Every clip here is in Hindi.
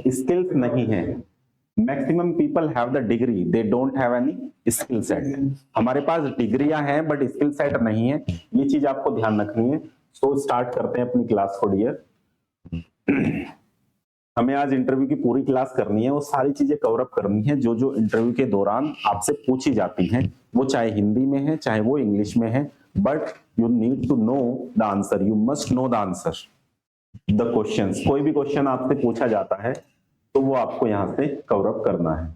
स्किल्स नहीं है। Maximum people have the degree, they don't have any skill set. हमारे पास डिग्रियां हैं बट स्किल सेट नहीं है, ये चीज आपको ध्यान रखनी है। सो स्टार्ट करते हैं अपनी क्लास को डियर। हमें आज इंटरव्यू की पूरी क्लास करनी है, वो सारी चीजें कवर अप करनी है जो जो इंटरव्यू के दौरान आपसे पूछी जाती हैं, वो चाहे हिंदी में है चाहे वो इंग्लिश में है, but you need to know the answer, you must know the answer the questions. कोई भी क्वेश्चन आपसे पूछा जाता है तो वो आपको यहां से कवर अप करना है।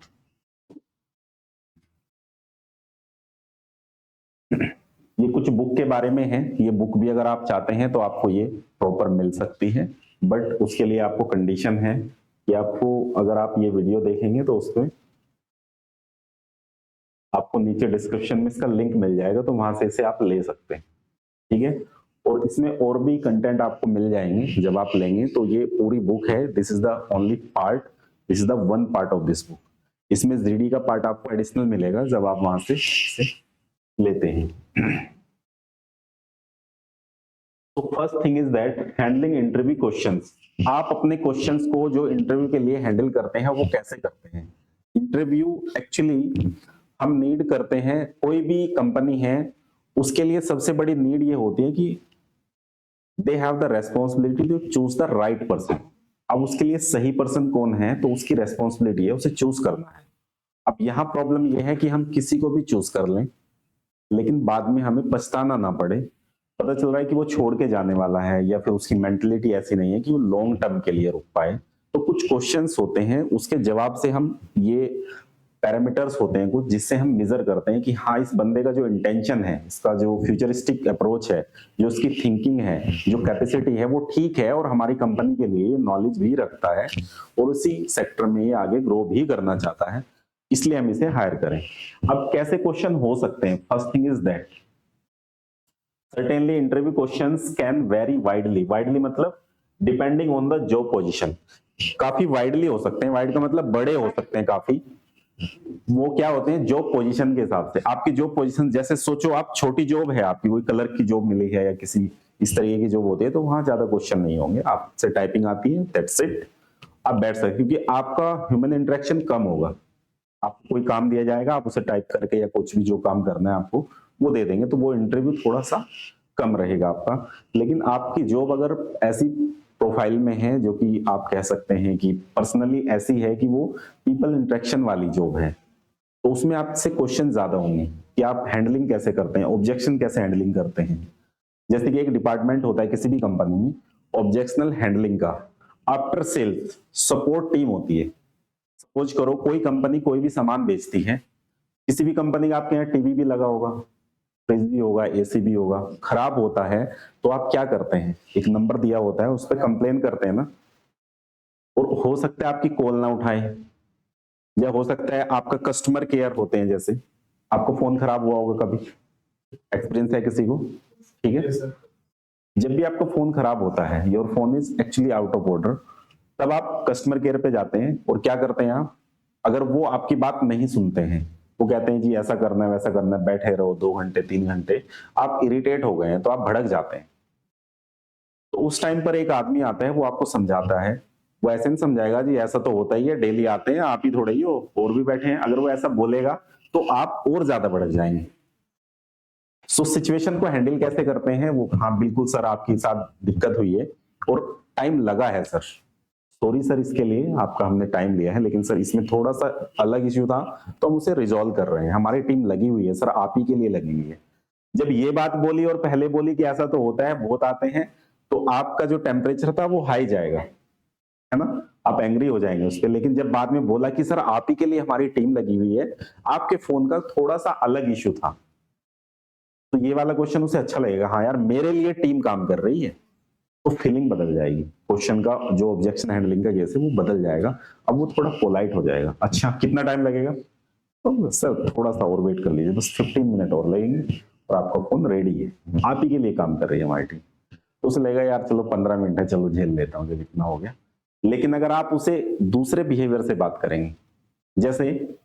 ये कुछ बुक के बारे में है, ये बुक भी अगर आप चाहते हैं तो आपको ये प्रॉपर मिल सकती है, बट उसके लिए आपको कंडीशन है कि आपको, अगर आप ये वीडियो देखेंगे तो उसमें आपको नीचे डिस्क्रिप्शन में इसका लिंक मिल जाएगा, तो वहां से इसे आप ले सकते हैं, ठीक है। और इसमें और भी कंटेंट आपको मिल जाएंगे जब आप लेंगे। तो ये पूरी बुक है, this is the only part, this is the one part of this book. इसमें जीडी का पार्ट आपको एडिशनल मिलेगा जब आप वहां से लेते हैं। तो first thing is that handling interview questions. आप अपने क्वेश्चंस को जो इंटरव्यू के लिए हैंडल करते हैं वो कैसे करते हैं। इंटरव्यू एक्चुअली हम नीड करते हैं, कोई भी कंपनी है उसके लिए सबसे बड़ी नीड ये होती है कि they have the responsibility to choose the right person. अब उसके लिए सही पर्सन कौन है तो उसकी रेस्पॉन्सिबिलिटी है उसे चूज करना है। अब यहाँ प्रॉब्लम यह है कि हम किसी को भी चूज कर लें लेकिन बाद में हमें पछताना ना पड़े, पता चल रहा है कि वो छोड़ के जाने वाला है या फिर उसकी मेंटलिटी ऐसी नहीं है कि वो लॉन्ग टर्म के लिए रुक पाए। तो कुछ क्वेश्चंस होते हैं, उसके जवाब से हम, ये पैरामीटर्स होते हैं कुछ जिससे हम मेजर करते हैं कि हाँ इस बंदे का जो इंटेंशन है, इसका जो फ्यूचरिस्टिक अप्रोच है, जो उसकी थिंकिंग है, जो कैपेसिटी है वो ठीक है और हमारी कंपनी के लिए नॉलेज भी रखता है और उसी सेक्टर में ये आगे ग्रो भी करना चाहता है, इसलिए हम इसे हायर करें। अब कैसे क्वेश्चन हो सकते हैं, first thing is that certainly interview questions can vary widely। widely मतलब depending on the job position, काफी वाइडली हो सकते हैं। वाइड का मतलब बड़े हो सकते हैं काफी। वो क्या होते हैं, जॉब पोजीशन के हिसाब से। आपकी जॉब पोजीशन, जैसे सोचो आप छोटी जॉब है, आपकी कोई कलर की जॉब मिली है या किसी इस तरीके की जॉब होती है तो वहां ज्यादा क्वेश्चन नहीं होंगे, आपसे टाइपिंग आती है, दैट्स इट, आप बैठ सकते, क्योंकि आपका ह्यूमन इंटरेक्शन कम होगा। आपको कोई काम दिया जाएगा, आप उसे टाइप करके या कुछ भी जो काम करना है आपको वो दे देंगे, तो वो इंटरव्यू थोड़ा सा कम रहेगा आपका। लेकिन आपकी जॉब अगर ऐसी प्रोफाइल में है जो कि आप कह सकते हैं कि पर्सनली ऐसी है कि वो पीपल इंटरेक्शन वाली जॉब है, तो उसमें आपसे क्वेश्चन ज्यादा होंगे कि आप हैंडलिंग कैसे करते हैं, ऑब्जेक्शन कैसे हैंडलिंग करते हैं। जैसे कि एक डिपार्टमेंट होता है किसी भी कंपनी में ऑब्जेक्शनल हैंडलिंग का, आफ्टर सेल्स सपोर्ट टीम होती है। सपोज करो कोई कंपनी कोई भी सामान बेचती है, किसी भी कंपनी का आपके यहाँ टीवी भी लगा होगा, फ्रिज भी होगा, एसी भी होगा, खराब होता है तो आप क्या करते हैं, एक नंबर दिया होता है उस पर कंप्लेन करते हैं ना। और हो सकता है आपकी कॉल ना उठाए, या हो सकता है आपका कस्टमर केयर होते हैं, जैसे आपको फोन खराब हुआ होगा कभी, एक्सपीरियंस है किसी को, ठीक है। जब भी आपका फोन खराब होता है, your phone is actually out of order, तब आप कस्टमर केयर पे जाते हैं और क्या करते हैं आप, अगर वो आपकी बात नहीं सुनते हैं, वो कहते हैं जी ऐसा करना है वैसा करना है, बैठे रहो 2 घंटे 3 घंटे, आप इरिटेट हो गए हैं तो आप भड़क जाते हैं। तो उस टाइम पर एक आदमी आता है, वो आपको समझाता है, वो ऐसे नहीं समझाएगा जी ऐसा तो होता ही है, डेली आते हैं, आप ही थोड़े ही हो और भी बैठे हैं। अगर वो ऐसा बोलेगा तो आप और ज्यादा भड़क जाएंगे। सो सिचुएशन को हैंडल कैसे करते हैं वो, हाँ बिल्कुल सर आपके साथ दिक्कत हुई है और टाइम लगा है सर, सॉरी सर इसके लिए आपका हमने टाइम लिया है, लेकिन सर इसमें थोड़ा सा अलग इश्यू था तो हम उसे रिजॉल्व कर रहे हैं, हमारी टीम लगी हुई है सर, आप ही के लिए लगी हुई है। जब ये बात बोली और पहले बोली कि ऐसा तो होता है, बहुत आते हैं, तो आपका जो टेम्परेचर था वो हाई जाएगा, है ना, आप एंग्री हो जाएंगे उस पर। लेकिन जब बाद में बोला कि सर आप ही के लिए हमारी टीम लगी हुई है, आपके फोन का थोड़ा सा अलग इश्यू था, तो ये वाला क्वेश्चन उसे अच्छा लगेगा, हाँ यार मेरे लिए टीम काम कर रही है, तो फीलिंग बदल जाएगी, क्वेश्चन का जो ऑब्जेक्शन हैंडलिंग का केस है वो बदल जाएगा। अब वो थोड़ा पोलाइट हो जाएगा। अच्छा कितना टाइम लगेगा, तो सर थोड़ा सा और वेट कर लीजिए, बस 15 मिनट और लगेंगे और आपका फोन रेडी है, आप ही के लिए काम कर रही है हमारी टीम। तो उसे लगेगा यार चलो 15 मिनट है, चलो झेल लेता हूँ जब इतना हो गया। लेकिन अगर आप उसे दूसरे बिहेवियर से बात करेंगे, जैसे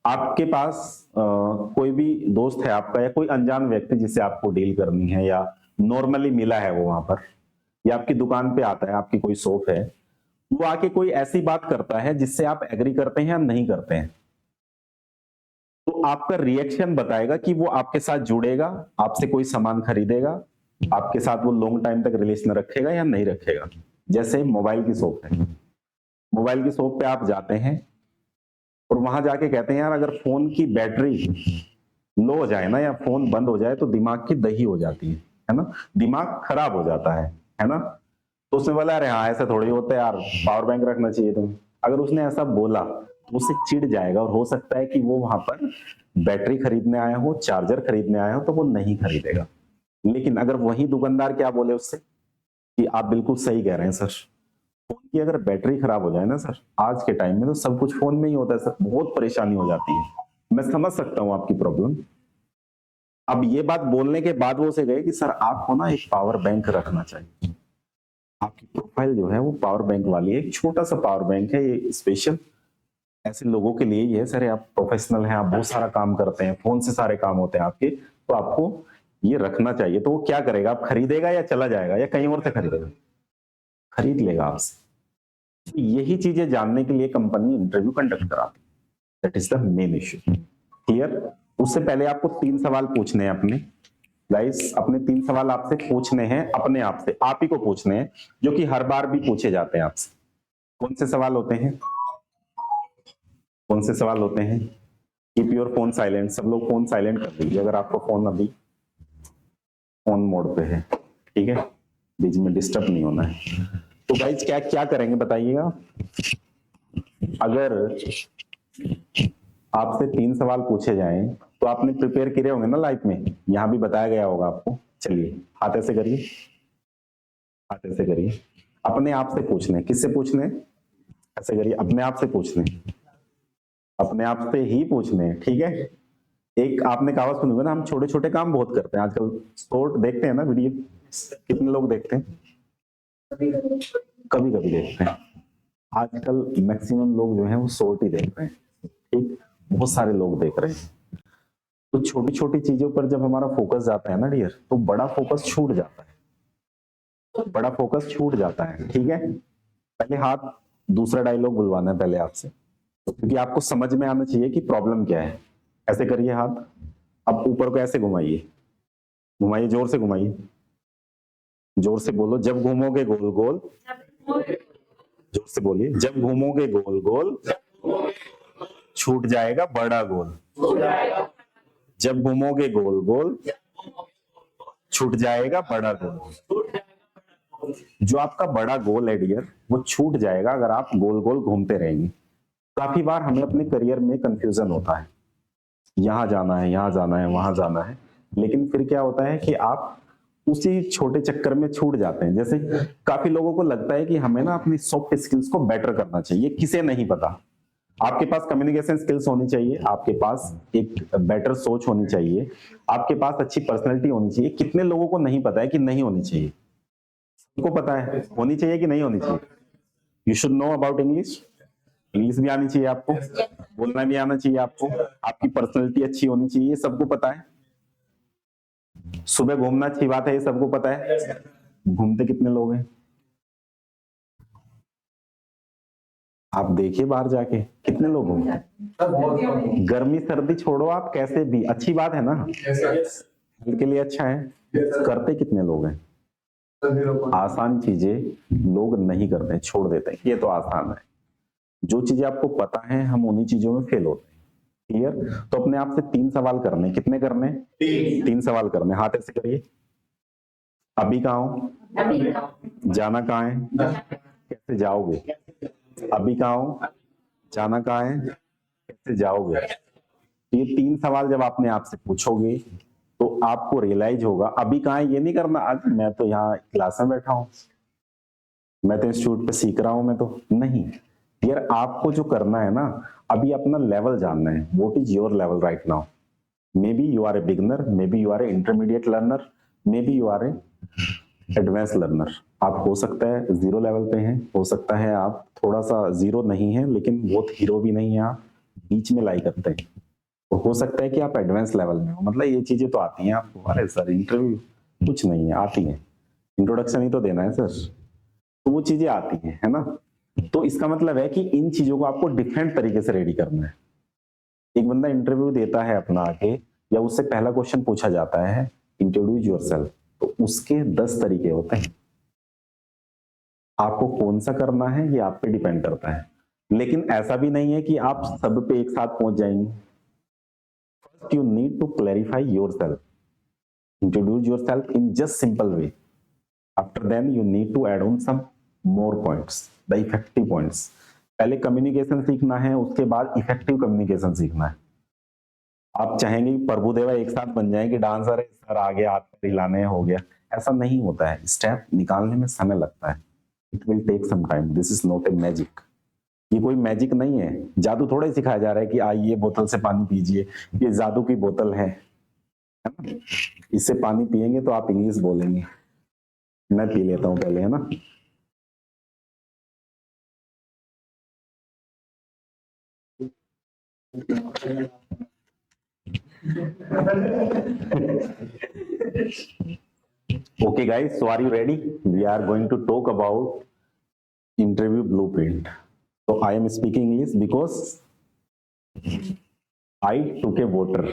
आपके पास कोई भी दोस्त है आपका या कोई अनजान व्यक्ति जिससे आपको डील करनी है, या नॉर्मली मिला है वो वहां पर, या आपकी दुकान पे आता है, आपकी कोई शॉप है, वो आके कोई ऐसी बात करता है जिससे आप एग्री करते हैं या नहीं करते हैं, तो आपका रिएक्शन बताएगा कि वो आपके साथ जुड़ेगा, आपसे कोई सामान खरीदेगा, आपके साथ वो लॉन्ग टाइम तक रिलेशन रखेगा या नहीं रखेगा। जैसे मोबाइल की शॉप है, मोबाइल की शॉप पे आप जाते हैं और वहां जाके कहते हैं यार अगर फोन की बैटरी लो हो जाए ना या फोन बंद हो जाए तो दिमाग की दही हो जाती है ना, दिमाग खराब हो जाता है ना। तो उसने बोला अरे हाँ ऐसा थोड़ी होता है यार, पावर बैंक रखना चाहिए तुम्हें। अगर उसने ऐसा बोला तो उससे चिढ़ जाएगा और हो सकता है कि वो वहां पर बैटरी खरीदने आया हो, चार्जर खरीदने आया हो, तो वो नहीं खरीदेगा। लेकिन अगर वही दुकानदार क्या बोले उससे कि आप बिल्कुल सही कह रहे हैं सर, फोन की अगर बैटरी खराब हो जाए ना सर, आज के टाइम में तो सब कुछ फोन में ही होता है सर, बहुत परेशानी हो जाती है, मैं समझ सकता हूं आपकी प्रॉब्लम। अब ये बात बोलने के बाद वो उसे गए कि सर आपको ना एक पावर बैंक रखना चाहिए, आपकी प्रोफाइल जो है वो पावर बैंक वाली है, एक छोटा सा पावर बैंक है, ये स्पेशल ऐसे लोगों के लिए ही है सर, आप प्रोफेशनल हैं, आप बहुत सारा काम करते हैं, फोन से सारे काम होते हैं आपके, तो आपको ये रखना चाहिए। तो वो क्या करेगा, आप खरीदेगा या चला जाएगा या कहीं और से खरीदेगा? खरीद लेगा आपसे। तो यही चीजें जानने के लिए कंपनी इंटरव्यू कंडक्ट कराती है, that is the main issue. Clear? उससे पहले आपको 3 सवाल पूछने हैं अपने गाइस, अपने 3 सवाल आपसे पूछने हैं, अपने आप से, आप ही को पूछने हैं, जो कि हर बार भी पूछे जाते हैं आपसे। कौन से सवाल होते हैं? कौन से सवाल होते हैं? कीप योर फोन साइलेंट, सब लोग फोन साइलेंट कर दीजिए अगर आपका फोन अभी ऑन मोड पे है, ठीक है, बीच में डिस्टर्ब नहीं होना है। तो गाइस क्या क्या करेंगे बताइएगा। अगर आपसे 3 सवाल पूछे जाएं तो आपने प्रिपेयर किए होंगे ना लाइफ में, यहां भी बताया गया होगा आपको। चलिए हाथ ऐसे करिए, हाथ ऐसे करिए, अपने आप से पूछने, किससे पूछने? ऐसे करिए, अपने आप से पूछने, अपने आप से ही पूछने, ठीक है। एक आपने कहावत सुनी होगी ना, हम छोटे छोटे काम बहुत करते हैं आजकल, शॉर्ट देखते हैं ना वीडियो, कितने लोग देखते हैं? कभी कभी देखते हैं। आजकल मैक्सिमम लोग जो हैं वो शॉर्ट ही देख रहे हैं, ठीक, बहुत सारे लोग देख रहे हैं। तो छोटी छोटी चीजों पर जब हमारा फोकस जाता है ना डियर, तो बड़ा फोकस छूट जाता है, बड़ा फोकस छूट जाता है, ठीक है। पहले हाथ, दूसरा डायलॉग बुलवाना है पहले आपसे, क्योंकि आपको समझ में आना चाहिए कि प्रॉब्लम क्या है। ऐसे करिए हाथ, अब ऊपर को ऐसे घुमाइए, घुमाइए, जोर से घुमाइए, जोर से बोलो, जब घूमोगे गोल गोल, जोर से बोलिए, जब घूमोगे गोल गोल छूट जाएगा बड़ा गोल, जब घूमोगे गोल गोल छूट जाएगा बड़ा गोल। जो आपका बड़ा गोल है डियर, वो छूट जाएगा अगर आप गोल गोल घूमते रहेंगे। काफी बार हमें अपने करियर में कंफ्यूजन होता है, यहां जाना है, यहां जाना है, वहां जाना है, लेकिन फिर क्या होता है कि आप उसी छोटे चक्कर में छूट जाते हैं। जैसे काफी लोगों को लगता है कि हमें ना अपनी सॉफ्ट स्किल्स को बेटर करना चाहिए, किसे नहीं पता। आपके पास कम्युनिकेशन स्किल्स होनी चाहिए, आपके पास एक बेटर सोच होनी चाहिए, आपके पास अच्छी पर्सनैलिटी होनी चाहिए। कितने लोगों को नहीं पता है कि नहीं होनी चाहिए? सबको पता है होनी चाहिए कि नहीं होनी चाहिए। You should know about English, English भी आनी चाहिए आपको, बोलना भी आना चाहिए आपको, आपकी पर्सनैलिटी अच्छी होनी चाहिए, ये सबको पता है। सुबह घूमना अच्छी बात है, ये सबको पता है। घूमते कितने लोग हैं? आप देखिए बाहर जाके कितने लोग घूमते। गर्मी सर्दी छोड़ो, आप कैसे भी, अच्छी बात है ना, हेल्थ के लिए अच्छा है। करते कितने लोग हैं? आसान चीजें लोग नहीं करते, छोड़ देते हैं, ये तो आसान है। जो चीजें आपको पता है, हम उन्हीं चीजों में फेल होते हैं। क्लियर? तो अपने आप से 3 सवाल करने, कितने करने? 3 सवाल करने। हाथ ऐसे करिए, अभी कहाँ हो, जाना कहाँ है, कैसे जाओगे? अभी कहाँ हो, जाना कहाँ है, कैसे जाओगे? ये 3 सवाल जब आपने आपसे पूछोगे तो आपको रियलाइज होगा अभी कहाँ है। ये नहीं करना आज मैं तो यहाँ क्लास में बैठा हूं, मैं तो इंस्टीट्यूट पे सीख रहा हूं, मैं तो नहीं। यार आपको जो करना है ना, अभी अपना लेवल जानना है, what is your level right now. May be you are a beginner, may be you are a intermediate learner, may be you are a advance learner. आप हो सकता है 0 लेवल पे हैं, हो सकता है आप थोड़ा सा 0 नहीं है लेकिन बहुत हीरो भी नहीं है, आप बीच में लाई करते हैं। तो हो सकता है कि आप एडवांस लेवल में हो, मतलब ये चीजें तो आती हैं आपको। अरे सर इंटरव्यू कुछ नहीं है, आती है, इंट्रोडक्शन ही तो देना है सर, तो वो चीजें आती हैं, है ना। तो इसका मतलब है कि इन चीजों को आपको डिफरेंट तरीके से रेडी करना है। एक बंदा इंटरव्यू देता है अपना आके, या उससे पहला क्वेश्चन पूछा जाता है इंट्रोड्यूस योरसेल्फ, तो उसके 10 तरीके होते हैं। आपको कौन सा करना है ये आप पे डिपेंड करता है, लेकिन ऐसा भी नहीं है कि आप सब पे एक साथ पहुंच जाएंगे। First you need to clarify yourself, introduce yourself in just simple way. After then you need to add on some more points, the effective points. पहले कम्युनिकेशन सीखना है, उसके बाद इफेक्टिव कम्युनिकेशन सीखना है। आप चाहेंगे कि प्रभुदेवा एक साथ बन जाएंगे, डांसर है सर आगे हाथ हिलाने हो गया, ऐसा नहीं होता है। स्टेप निकालने में समय लगता है, it will take some time, this is not a magic. ये कोई मैजिक नहीं है, जादू थोड़ा ही सिखाया जा रहा है कि आइए बोतल से पानी पीजिए, ये जादू की बोतल है ना? इससे पानी पिएंगे तो आप इंग्लिश बोलेंगे। मैं पी लेता हूं पहले, है ना। Okay guys, so are you ready? We are going to talk about interview blueprint. So I am speaking English because I took a water.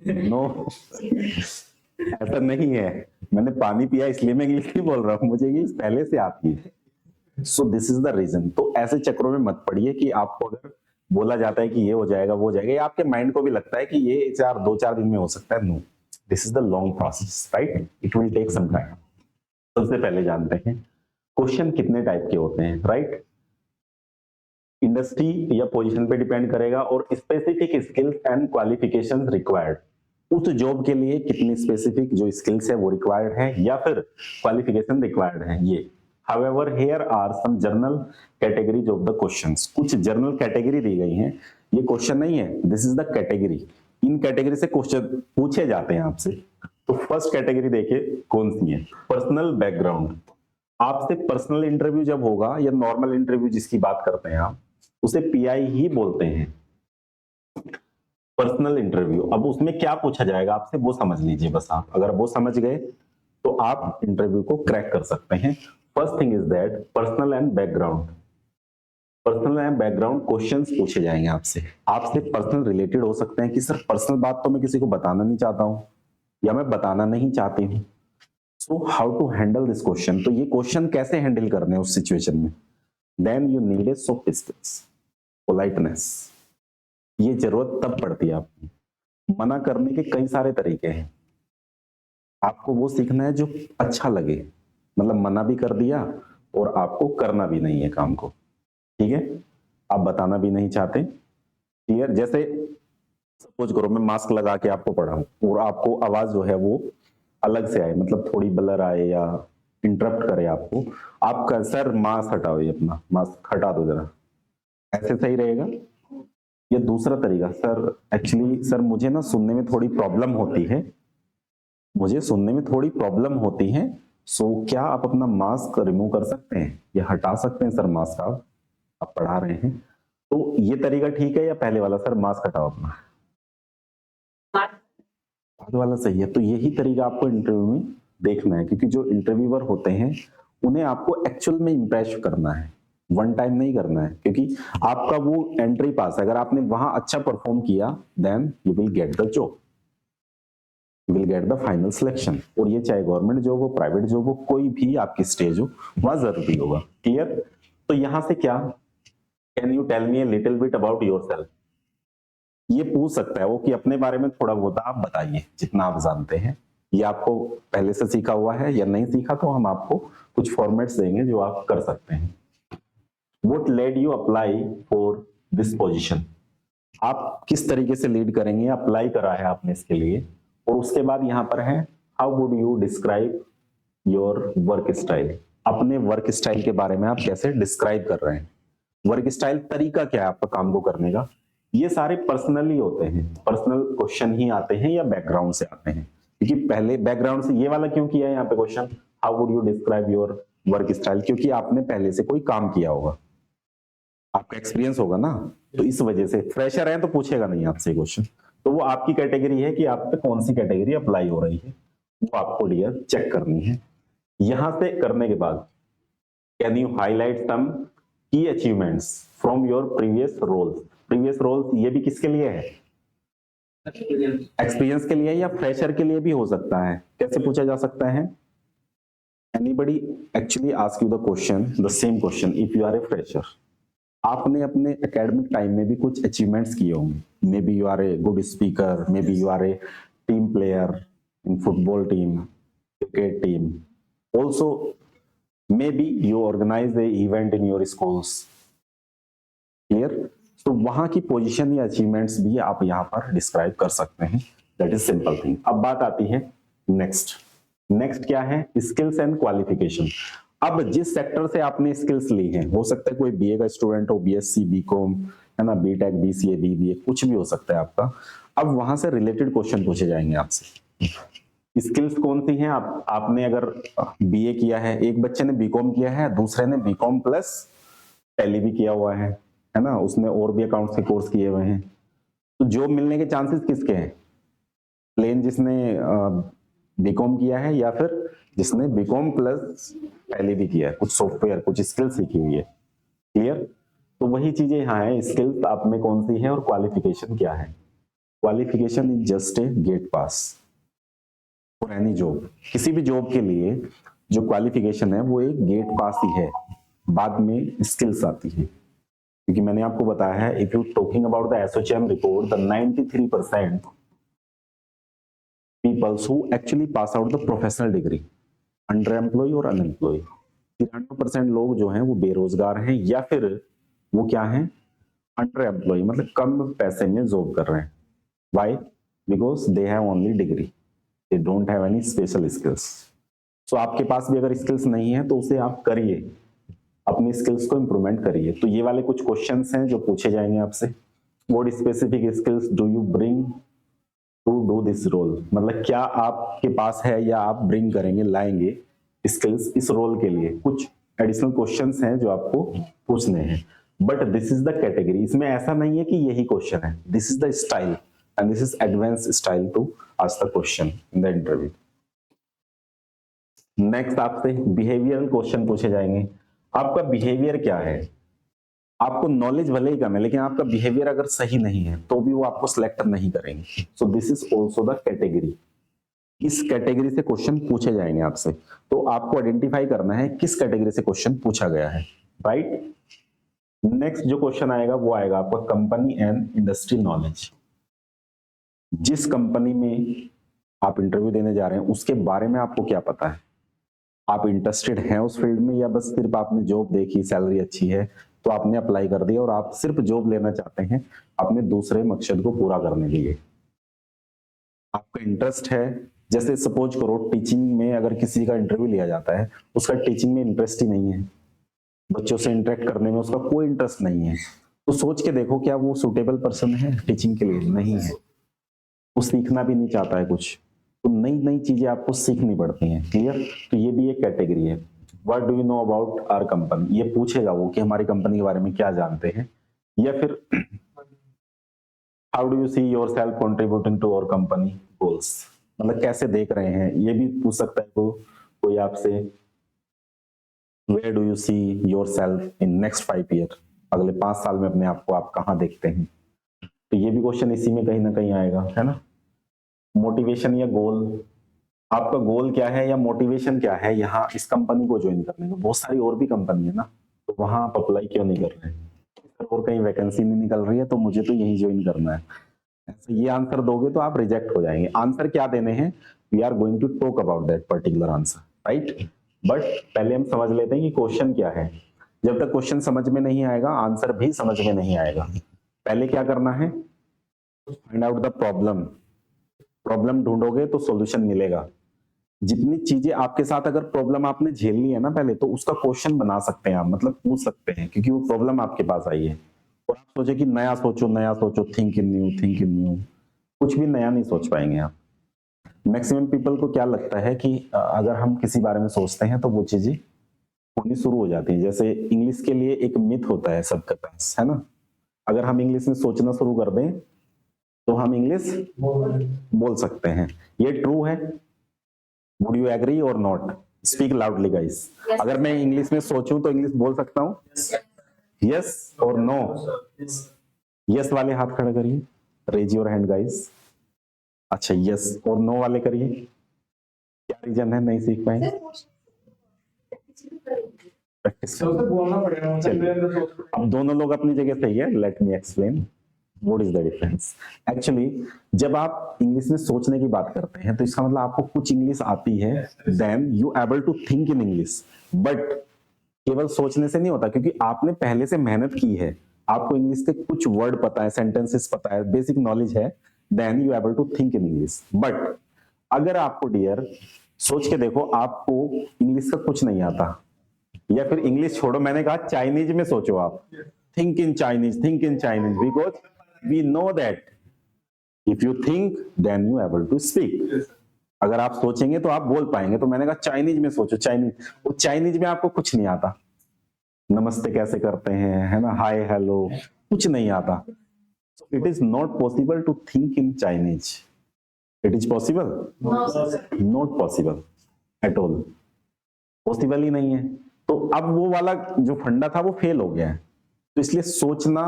No, ऐसा नहीं है, मैंने पानी पिया इसलिए मैं इंग्लिश नहीं बोल रहा हूँ, मुझे इंग्लिश पहले से आती है। So this is the reason. तो ऐसे चक्रों में मत पड़िए कि आपको अगर बोला जाता है कि ये हो जाएगा वो हो जाएगा, या आपके माइंड को भी लगता है कि ये 2-4 दिन में हो सकता है। No, this is the long process, right? It will take some time. सबसे पहले जानते हैं क्वेश्चन कितने टाइप के होते हैं, राइट? इंडस्ट्री या पोजीशन पे डिपेंड करेगा, और specific skills and qualifications required. उस जॉब के लिए कितनी स्पेसिफिक जो स्किल्स है वो रिक्वायर्ड है, या फिर क्वालिफिकेशन रिक्वायर्ड है ये। However, here are some general categories of the questions. कुछ जनरल कैटेगरी दी गई हैं, ये क्वेश्चन नहीं है, this is the category. In category से क्वेश्चन पूछे जाते हैं आपसे। तो फर्स्ट कैटेगरी देखिए कौन सी है, पर्सनल बैकग्राउंड। आपसे पर्सनल इंटरव्यू जब होगा, या नॉर्मल इंटरव्यू जिसकी बात करते हैं आप, उसे पीआई ही बोलते हैं, पर्सनल इंटरव्यू। अब उसमें क्या पूछा जाएगा आपसे वो समझ लीजिए बस आप। अगर वो समझ गए तो आप इंटरव्यू को क्रैक कर सकते हैं। First thing is that personal and background. Personal and background questions पूछे जाएंगे आपसे। आपसे पर्सनल रिलेटेड हो सकते हैं कि सर पर्सनल बात तो मैं किसी को बताना नहीं चाहता हूं, या मैं बताना नहीं चाहती हूं। So how to handle this question, तो ये क्वेश्चन कैसे हैंडल करने हैं उस सिचुएशन में। Then you need a soft skills, politeness. ये जरूरत तब पड़ती है आपकी। मना करने के कई सारे तरीके हैं, आपको वो सीखना है जो अच्छा लगे। मतलब मना भी कर दिया और आपको करना भी नहीं है काम को, ठीक है? आप बताना भी नहीं चाहते, क्लियर? जैसे सपोज करो मैं मास्क लगा के आपको पढ़ाऊं और आपको आवाज जो है वो अलग से आए, मतलब थोड़ी ब्लर आए या इंटरप्ट करे आपको, आप कह सर मास्क हटाओ, ये अपना मास्क हटा दो जरा, ऐसे सही रहेगा? या दूसरा तरीका, सर एक्चुअली सर मुझे ना सुनने में थोड़ी प्रॉब्लम होती है, मुझे सुनने में थोड़ी प्रॉब्लम होती है, सो क्या आप अपना मास्क रिमूव कर सकते हैं या हटा सकते हैं सर मास्क, आप पढ़ा रहे हैं। तो ये तरीका ठीक है या पहले वाला, सर मास्क हटाओ अपना? बाद वाला सही है। तो यही तरीका आपको इंटरव्यू में देखना है, क्योंकि जो इंटरव्यूअर होते हैं उन्हें आपको एक्चुअल में इंप्रेस करना है, वन टाइम नहीं करना है। क्योंकि आपका वो एंट्री पास है, अगर आपने वहां अच्छा परफॉर्म किया then you will get the job, you will get the final selection. और ये चाहे गवर्नमेंट जॉब हो, प्राइवेट जॉब हो, कोई भी आपकी स्टेज हो, वहां जरूरी होगा, क्लियर? तो यहां से क्या, can you tell me a little bit about yourself, ये पूछ सकता है वो कि अपने बारे में थोड़ा बहुत आप बताइए जितना आप जानते हैं। ये आपको पहले से सीखा हुआ है या नहीं सीखा, तो हम आपको कुछ फॉर्मेट्स देंगे जो आप कर सकते हैं। What led you apply for this position? आप किस तरीके से लीड करेंगे, अप्लाई करा है आपने इसके लिए। और उसके बाद यहाँ पर है how would you describe your work style, अपने वर्क स्टाइल के बारे में आप कैसे डिस्क्राइब कर रहे हैं। वर्क स्टाइल तरीका क्या है आपका काम को करने का। ये सारे पर्सनली होते हैं, पर्सनल क्वेश्चन ही आते हैं या बैकग्राउंड से आते हैं। क्योंकि पहले बैकग्राउंड से ये वाला क्यों किया है यहाँ पे question, how would you describe your work style, क्योंकि आपने पहले से कोई काम किया होगा, आपका एक्सपीरियंस होगा ना, तो इस वजह से। फ्रेशर है तो पूछेगा नहीं आपसे क्वेश्चन, तो वो आपकी कैटेगरी है कि आप पे कौन सी कैटेगरी अप्लाई हो रही है, वो आपको डियर चेक करनी है। यहां से करने के बाद can you highlight some key achievements from your previous roles, ये भी किसके लिए है? एक्सपीरियंस के लिए या फ्रेशर के लिए भी हो सकता है। कैसे पूछा जा सकता है? Anybody actually ask you the question, the same question, if you are a fresher, आपने अपने एकेडमिक टाइम में भी कुछ अचीवमेंट्स किए होंगे, may be you are a good speaker, may be you are a team player in football team, cricket team, also may be you organise a event in your schools, clear? तो वहां की पोजीशन या अचीवमेंट्स भी आप यहाँ पर डिस्क्राइब कर सकते हैं, दैट इज सिंपल थिंग। अब बात आती है नेक्स्ट क्या है? Skills and qualification. अब जिस सेक्टर से आपने स्किल्स ली हैं, हो सकता है कोई बीए का स्टूडेंट हो, बीएससी, बीकॉम, है ना, बीटेक, बीसीए, बीबीए, कुछ भी हो सकता है आपका। अब वहां से रिलेटेड क्वेश्चन पूछे जाएंगे आपसे। स्किल्स कौन सी हैं? आपने अगर बीए किया है, एक बच्चे ने बीकॉम किया है, दूसरे ने बीकॉम प्लस टैली भी किया हुआ है ना, उसने और भी अकाउंट्स के कोर्स किए हुए हैं, तो जॉब मिलने के चांसेस किसके हैं? प्लेन जिसने बीकॉम किया है या फिर जिसने बीकॉम प्लस टैली भी किया है, कुछ सॉफ्टवेयर, कुछ स्किल सीखी हुई है, क्लियर? तो वही चीजें यहाँ है, स्किल्स आप में कौन सी है और क्वालिफिकेशन क्या है? Qualification is just a gate pass for any job. किसी भी जॉब के लिए जो क्वालिफिकेशन है वो एक गेट पास ही है, बाद में स्किल्स आती है। क्योंकि मैंने आपको बताया है, if you talking about the ASSOCHAM report, the 93% peoples who actually pass out the professional degree, under employ और अनएम्प्लॉय, 93% लोग जो हैं वो बेरोजगार हैं या फिर वो क्या हैं? अंडर एम्प्लॉय, मतलब कम पैसे में जॉब कर रहे हैं। Why? Because they have only degree, they don't have any special skills. So आपके पास भी अगर स्किल्स नहीं है तो उसे आप करिए, अपनी स्किल्स को इंप्रूवमेंट करिए। तो ये वाले कुछ क्वेश्चंस हैं जो पूछे जाएंगे आपसे। What specific skills do you bring to do this role, मतलब क्या आपके पास है या आप ब्रिंग करेंगे, लाएंगे स्किल्स इस रोल के लिए। कुछ एडिशनल क्वेश्चंस हैं जो आपको पूछने हैं, but this is the category. इसमें ऐसा नहीं है कि यही क्वेश्चन है, this is the style and this is advance style to ask the question in the interview. Next आपसे बिहेवियरल क्वेश्चन पूछे जाएंगे। आपका बिहेवियर क्या है? आपको नॉलेज भले ही कम है, लेकिन आपका बिहेवियर अगर सही नहीं है तो भी वो आपको सिलेक्ट नहीं करेंगे। सो this is also the category. इस कैटेगरी से क्वेश्चन पूछे जाएंगे आपसे, तो आपको आइडेंटिफाई करना है किस कैटेगरी से क्वेश्चन पूछा गया है, राइट? नेक्स्ट जो क्वेश्चन आएगा वो आएगा आपका कंपनी एंड इंडस्ट्री नॉलेज। जिस कंपनी में आप इंटरव्यू देने जा रहे हैं उसके बारे में आपको क्या पता है? आप इंटरेस्टेड हैं उस फील्ड में या बस सिर्फ आपने जॉब देखी, सैलरी अच्छी है तो आपने अप्लाई कर दिया और आप सिर्फ जॉब लेना चाहते हैं अपने दूसरे मकसद को पूरा करने के लिए? आपका इंटरेस्ट है, जैसे सपोज करो टीचिंग में अगर किसी का इंटरव्यू लिया जाता है, उसका टीचिंग में इंटरेस्ट ही नहीं है, बच्चों से इंटरेक्ट करने में उसका कोई इंटरेस्ट नहीं है, तो सोच के देखो क्या वो सुटेबल पर्सन है टीचिंग के लिए? नहीं है। वो सीखना भी नहीं चाहता है कुछ, तो नई नई चीजें आपको सीखनी पड़ती हैं, क्लियर? तो ये भी एक कैटेगरी है। What do you know about our company, ये पूछेगा वो कि हमारी कंपनी के बारे में क्या जानते हैं। या फिर how do you see yourself contributing to our company goals, मतलब कैसे देख रहे हैं, ये भी पूछ सकता है वो कोई आपसे। Where do you see yourself in next 5 year, अगले 5 साल में अपने आप को आप कहाँ देखते हैं? तो ये भी क्वेश्चन इसी में कहीं ना कहीं आएगा, है ना? मोटिवेशन या गोल, आपका गोल क्या है या मोटिवेशन क्या है यहाँ इस कंपनी को ज्वाइन करने का? बहुत सारी और भी कंपनी है ना, तो वहां आप अप्लाई क्यों नहीं कर रहे हैं? और कहीं वैकेंसी नहीं निकल रही है तो मुझे तो यही ज्वाइन करना है, ऐसे ये आंसर दोगे तो आप रिजेक्ट हो जाएंगे। आंसर क्या देने हैं? We are going to talk about that particular answer, right? But पहले हम समझ लेते हैं कि क्वेश्चन क्या है। जब तक क्वेश्चन समझ में नहीं आएगा आंसर भी समझ में नहीं आएगा। पहले क्या करना है? Find out the problem. Problem ढूंढोगे तो सॉल्यूशन मिलेगा। जितनी चीजें आपके साथ अगर प्रॉब्लम आपने झेल ली है ना पहले, तो उसका क्वेश्चन बना सकते हैं आप, मतलब पूछ सकते हैं, क्योंकि वो प्रॉब्लम आपके पास आई है। और आप सोचे कि नया सोचो, थिंक इन न्यू, कुछ भी नया नहीं सोच पाएंगे आप। मैक्सिमम पीपल को क्या लगता है कि अगर हम किसी बारे में सोचते हैं तो वो चीजें होनी शुरू हो जाती है। जैसे इंग्लिश के लिए एक मिथ होता है सबके पास, है ना? अगर हम इंग्लिश में सोचना शुरू कर दें तो हम इंग्लिश बोल सकते हैं। ये ट्रू है? वुड यू एग्री और नॉट? Speak loudly guys. अगर मैं इंग्लिश में सोचूं तो इंग्लिश बोल सकता हूं? यस और नो? यस वाले हाथ खड़ा करिए, रेज योर हैंड गाइस। अच्छा, यस और नो वाले करिए। क्या रीजन है नहीं सीख पाए? प्रैक्टिस बोलना पड़ेगा। अब दोनों लोग अपनी जगह सही है, let me explain what is the difference. Actually जब आप इंग्लिश में सोचने की बात करते हैं तो इसका मतलब आपको कुछ इंग्लिश आती है, then you able to think in English. But केवल सोचने से नहीं होता, क्योंकि आपने पहले से मेहनत की है, आपको इंग्लिश के कुछ वर्ड पता है, सेंटेंसेस पता है, बेसिक नॉलेज है, then you able to think in English. But अगर आपको डियर सोच के देखो, आपको इंग्लिश का कुछ नहीं आता, या फिर इंग्लिश छोड़ो, मैंने कहा चाइनीज में सोचो आप, think in Chinese, think in Chinese, because we know that if you think then you able to speak. अगर आप सोचेंगे तो आप बोल पाएंगे। तो मैंने कहा चाइनीज में सोचो, चाइनीज। वो चाइनीज में आपको कुछ नहीं आता, नमस्ते कैसे करते हैं, है ना, हाय हेलो, कुछ नहीं आता। It is not possible to think in Chinese. It is possible? Not possible at all, possible ही नहीं है। तो अब वो वाला जो फंडा था वो फेल हो गया है। तो इसलिए सोचना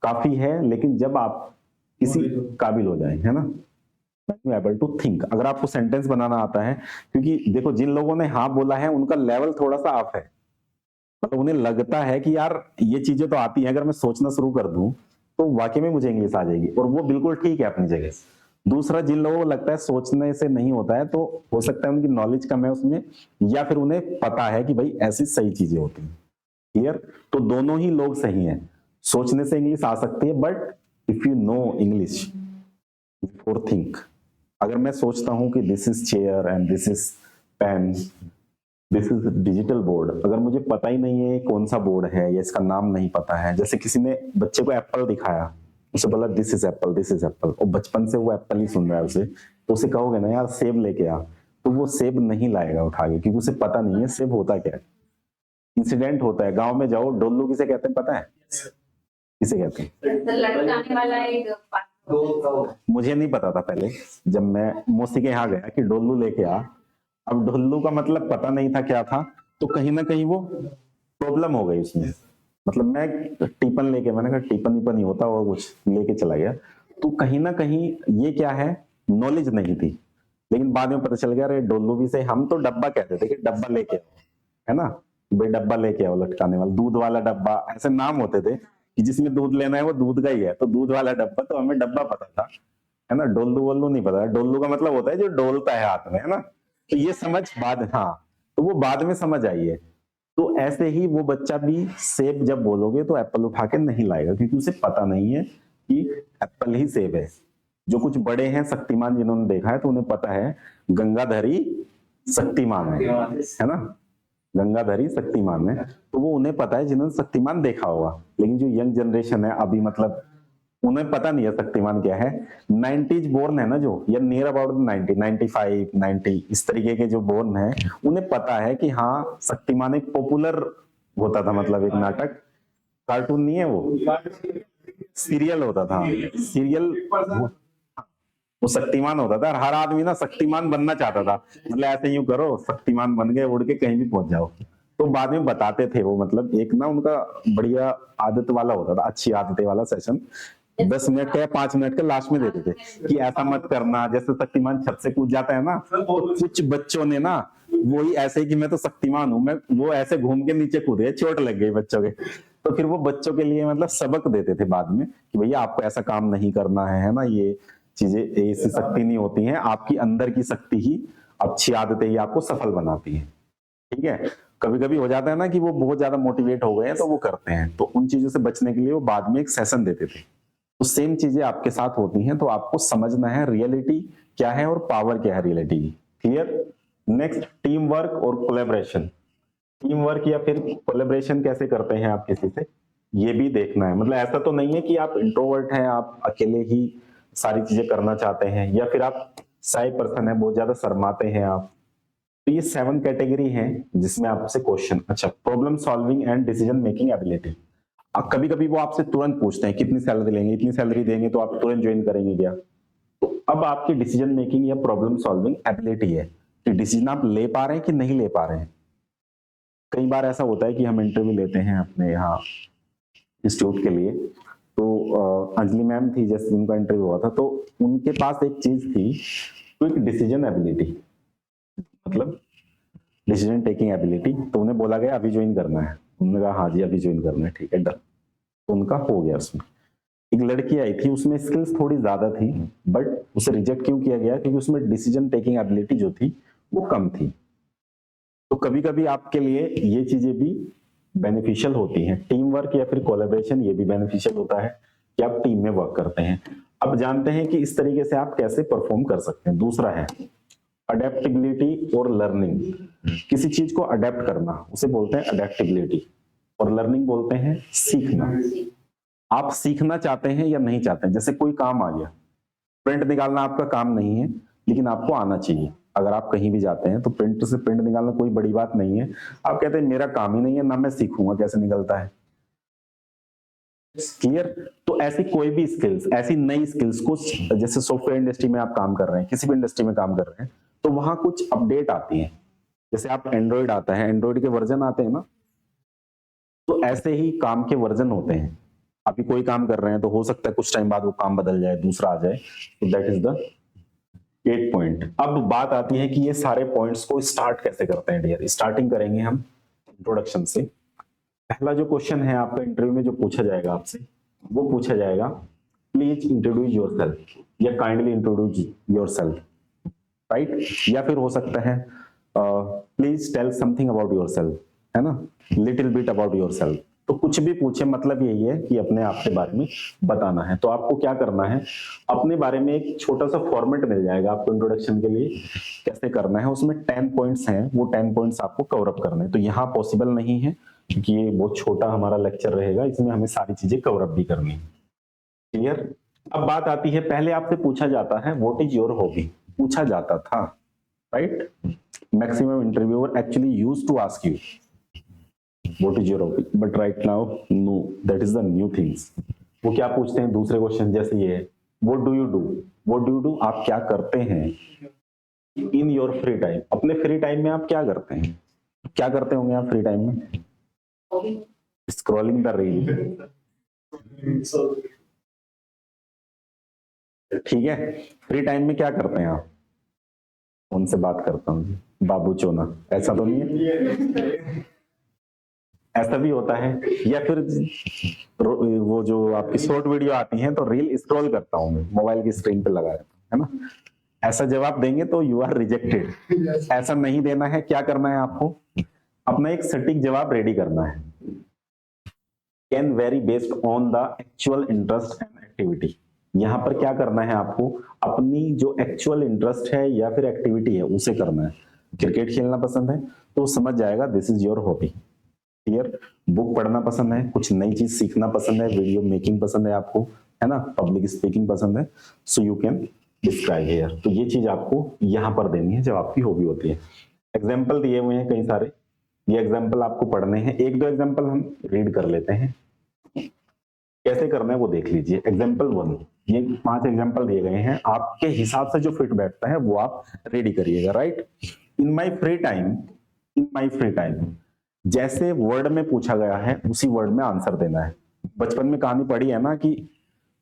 काफी है, लेकिन जब आप किसी काबिल हो जाए, है ना, एबल टू थिंक। अगर आपको सेंटेंस बनाना आता है, क्योंकि देखो जिन लोगों ने हाँ बोला है उनका लेवल थोड़ा सा अप है, मतलब उन्हें लगता है कि यार ये चीजें तो आती हैं, अगर मैं सोचना शुरू कर दूं तो वाकई में मुझे इंग्लिश आ जाएगी, और वो बिल्कुल ठीक है अपनी जगह। दूसरा, जिन लोगों को लगता है सोचने से नहीं होता है, तो हो सकता है उनकी नॉलेज कम है उसमें, या फिर उन्हें पता है कि भाई ऐसी सही चीजें होती हैं। क्लियर? तो दोनों ही लोग सही हैं। सोचने से इंग्लिश आ सकती है, but if you know English before think. अगर मैं सोचता हूं कि this is chair and this is pen, this is digital board, अगर मुझे पता ही नहीं है कौन सा बोर्ड है या इसका नाम नहीं पता है, जैसे किसी ने बच्चे को एप्पल दिखाया, उसे बोला this is Apple, this is Apple, और बचपन से वो एप्पल ही सुन रहा है उसे, तो उसे कहोगे ना यार सेब लेके आ, तो वो सेब नहीं लाएगा उठा के, क्योंकि उसे पता नहीं है सेब होता क्या है। इंसिडेंट होता है, गांव में जाओ, डोलू किसे कहते हैं पता है? किसे कहते हैं? लटकाने वाला एक मुझे नहीं पता था पहले, जब मैं मौसी के यहाँ गया कि डोलू लेके आ। अब डोलू का मतलब पता नहीं था क्या था, तो कहीं ना कहीं वो प्रॉब्लम हो गई उसमें। मतलब मैं टिफिन लेके, मैंने कहा टिफिन टिफिन ही होता होगा कुछ, लेके चला गया, तो कहीं ना कहीं ये क्या है, नॉलेज नहीं थी। लेकिन बाद में पता चल गया अरे डोलू भी से, हम तो डब्बा कहते थे कि डब्बा लेके आओ, है ना, भाई डब्बा लेके आओ, लटकाने वाला, दूध वाला डब्बा, ऐसे नाम होते थे कि जिसमें दूध लेना है वो दूध का ही है, तो दूध वाला डब्बा, तो हमें डब्बा पता था, है ना, डोलू वोल्लू नहीं पता। डोलू का मतलब होता है जो डोलता है हाथ में, है ना, तो ये समझ बाद, हाँ, तो वो बाद में समझ आई है। तो ऐसे ही वो बच्चा भी सेब जब बोलोगे तो एप्पल उठा के नहीं लाएगा, क्योंकि उसे पता नहीं है कि एप्पल ही सेब है। जो कुछ बड़े हैं, शक्तिमान जिन्होंने देखा है, तो उन्हें पता है गंगाधरी शक्तिमान है ना, गंगाधरी शक्तिमान है, तो वो उन्हें पता है जिन्होंने शक्तिमान देखा होगा। लेकिन जो यंग जनरेशन है अभी, मतलब उन्हें पता नहीं है शक्तिमान क्या है। 90s बोर्न है ना जो, या नियर अबाउट 90, 95, 90 इस तरीके के जो बोर्न है, उन्हें पता है कि हाँ शक्तिमान एक पॉपुलर होता था, मतलब एक नाटक, कार्टून नहीं है वो, सीरियल होता था, सीरियल, वो शक्तिमान होता था, और हर आदमी ना शक्तिमान बनना चाहता था, मतलब ऐसे यूं करो शक्तिमान बन गए, उड़ के कहीं भी पहुंच जाओ। तो बाद में बताते थे वो, मतलब एक ना उनका बढ़िया आदत वाला होता था, अच्छी आदतें वाला सेशन, 10 मिनट का या 5 मिनट का लास्ट में देते थे कि ऐसा मत करना। जैसे शक्तिमान छत से कूद जाता है ना, तो कुछ बच्चों ने ना वही ऐसे ही कि मैं तो शक्तिमान हूं, मैं, वो ऐसे घूम के नीचे कूद गए, चोट लग गई बच्चों के। तो फिर वो बच्चों के लिए मतलब सबक देते थे बाद में कि भैया आपको ऐसा काम नहीं करना है ना, ये चीजें ऐसी शक्ति नहीं होती हैं, आपकी अंदर की शक्ति ही, अच्छी आदतें ही आपको सफल बनाती हैं। ठीक है, कभी कभी हो जाता है ना कि वो बहुत ज्यादा मोटिवेट हो गए हैं तो वो करते हैं, तो उन चीजों से बचने के लिए वो बाद में एक सेशन देते थे। तो सेम चीजें आपके साथ होती हैं, तो आपको समझना है रियलिटी क्या है और पावर क्या है रियलिटी की। क्लियर? नेक्स्ट, टीम वर्क और कोलेबरेशन। टीम वर्क या फिर कोलेबरेशन कैसे करते हैं आप किसी से, ये भी देखना है। मतलब ऐसा तो नहीं है कि आप इंट्रोवर्ट हैं, आप अकेले ही सारी चीजें करना चाहते हैं, या फिर आप शाय पर्सन है, बहुत ज्यादा शर्माते हैं आप। तो ये 7 कैटेगरी हैं जिसमें आपसे क्वेश्चन, अच्छा, problem solving and decision making ability. अब कभी कभी वो आपसे तुरंत पूछते हैं कितनी सैलरी लेंगे, इतनी सैलरी देंगे तो आप तुरंत ज्वाइन करेंगे क्या? तो अब आपकी डिसीजन मेकिंग या प्रॉब्लम सॉल्विंग एबिलिटी है कि डिसीजन आप ले पा रहे हैं कि नहीं ले पा रहे हैं। कई बार ऐसा होता है कि हम इंटरव्यू लेते हैं अपने यहाँ इंस्टीट्यूट के लिए। तो अंजलि मैम थी, जैसे उनका इंटरव्यू हुआ था, तो उनके पास एक चीज थी, क्विक डिसीजन एबिलिटी, मतलब डिसीजन टेकिंग एबिलिटी। तो उन्हें बोला गया अभी ज्वाइन करना है, उन्होंने कहा हाँ जी अभी ज्वाइन करना है, ठीक है डन। तो उनका हो गया। उसमें एक लड़की आई थी, उसमें स्किल्स थोड़ी ज्यादा थी, बट उसे रिजेक्ट क्यों किया गया? क्योंकि उसमें डिसीजन टेकिंग एबिलिटी जो थी वो कम थी। तो कभी कभी आपके लिए ये चीजें भी बेनिफिशियल होती हैं, टीम वर्क या फिर कोलैबोरेशन, ये भी बेनिफिशियल होता है कि आप टीम में वर्क करते हैं। अब जानते हैं कि इस तरीके से आप कैसे परफॉर्म कर सकते हैं। दूसरा है अडेप्टेबिलिटी और लर्निंग। किसी चीज को अडेप्ट करना उसे बोलते हैं अडेप्टेबिलिटी, और लर्निंग बोलते हैं सीखना। आप सीखना चाहते हैं या नहीं चाहते हैं? जैसे कोई काम आ गया, प्रिंट निकालना आपका काम नहीं है, लेकिन आपको आना चाहिए। अगर आप कहीं भी जाते हैं तो प्रिंट से प्रिंट निकालना कोई बड़ी बात नहीं है। आप कहते हैं मेरा काम ही नहीं है, ना मैं सीखूंगा कैसे निकलता है। क्लियर? तो ऐसी कोई भी स्किल्स, ऐसी नई स्किल्स को, जैसे सॉफ्टवेयर इंडस्ट्री में आप काम कर रहे हैं, किसी भी इंडस्ट्री में काम कर रहे हैं, तो वहां कुछ अपडेट आती है। जैसे आप एंड्रॉइड आता है, एंड्रॉइड के वर्जन आते हैं ना, तो ऐसे ही काम के वर्जन होते हैं। अभी कोई काम कर रहे हैं तो हो सकता है कुछ टाइम बाद वो काम बदल जाए, दूसरा आ जाए। तो दैट इज द 8 पॉइंट। अब बात आती है कि ये सारे पॉइंट्स को स्टार्ट कैसे करते हैं डियर। स्टार्टिंग करेंगे हम इंट्रोडक्शन से। पहला जो क्वेश्चन है आपका इंटरव्यू में जो पूछा जाएगा आपसे, वो पूछा जाएगा प्लीज इंट्रोड्यूस योरसेल्फ या काइंडली इंट्रोड्यूस योरसेल्फ, राइट? या फिर हो सकता है please tell something about yourself, है ना, लिटिल बिट अबाउट योरसेल्फ। तो कुछ भी पूछे, मतलब यही है कि अपने आप के बारे में बताना है। तो आपको क्या करना है, अपने बारे में एक छोटा सा फॉर्मेट मिल जाएगा आपको इंट्रोडक्शन के लिए, कैसे करना है। उसमें 10 पॉइंट्स हैं, वो 10 पॉइंट्स आपको कवर अप करने हैं। तो यहाँ पॉसिबल नहीं है क्योंकि ये बहुत छोटा हमारा लेक्चर रहेगा, इसमें हमें सारी चीजें कवर अप भी करनी है। क्लियर? अब बात आती है, पहले आपसे पूछा जाता है व्हाट इज योर हॉबी, पूछा जाता था, right? Maximum interviewer actually used to ask you what is your hobby, but right now no, that is the new things। वो क्या पूछते हैं दूसरे क्वेश्चन, जैसे ये है what do you do, what do you do, आप क्या करते हैं in your free time, अपने फ्री टाइम में आप क्या करते हैं? क्या करते होंगे आप फ्री टाइम में? स्क्रॉलिंग द रील, ठीक है। फ्री टाइम में क्या करते हैं आप? उनसे बात करता हूँ बाबू चोना, ऐसा तो नहीं है? ऐसा भी होता है। या फिर वो जो आपकी शॉर्ट वीडियो आती हैं तो रील स्क्रॉल करता हूँ मैं, मोबाइल की स्क्रीन पे लगा रहता हूँ, है ना? ऐसा जवाब देंगे तो यू आर रिजेक्टेड। ऐसा नहीं देना है। क्या करना है आपको? अपना एक सटीक जवाब रेडी करना है। Can very based on the actual interest and activity. यहाँ पर क्या करना है आपको, अपनी जो एक्चुअल इंटरेस्ट है या फिर एक्टिविटी है उसे करना है। क्रिकेट खेलना पसंद है तो समझ जाएगा this is your hobby. Clear? Book पढ़ना पसंद है, कुछ नई चीज सीखना पसंद है, वीडियो मेकिंग पसंद है आपको, है ना, पब्लिक स्पीकिंग पसंद है, so you can describe here. तो ये चीज आपको यहाँ पर देनी है जब आपकी हॉबी होती है। एग्जाम्पल दिए हुए हैं कई सारे, ये एग्जाम्पल आपको पढ़ने हैं। एक दो एग्जाम्पल हम रीड कर लेते हैं, कैसे करना है वो देख लीजिए। एग्जाम्पल 1, ये 5 एग्जाम्पल दिए गए हैं, आपके हिसाब से जो फिट बैठता है वो आप रेडी करिएगा, right? In my free time, in my free time, जैसे वर्ड में पूछा गया है उसी वर्ड में आंसर देना है। बचपन में कहानी पढ़ी है ना कि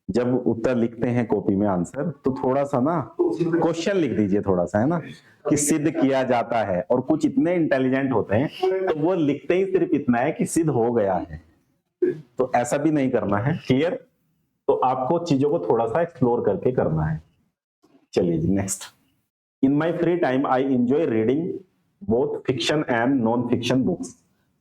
जब उत्तर लिखते हैं कॉपी में आंसर, तो थोड़ा सा ना क्वेश्चन लिख दीजिए, थोड़ा सा, है ना, कि सिद्ध किया जाता है। और कुछ इतने इंटेलिजेंट होते हैं तो वो लिखते ही सिर्फ इतना है कि सिद्ध हो गया है। तो ऐसा भी नहीं करना है। क्लियर? तो आपको चीजों को थोड़ा सा एक्सप्लोर करके करना है। चलिए जी next. In my free time I enjoy reading both fiction and non fiction books.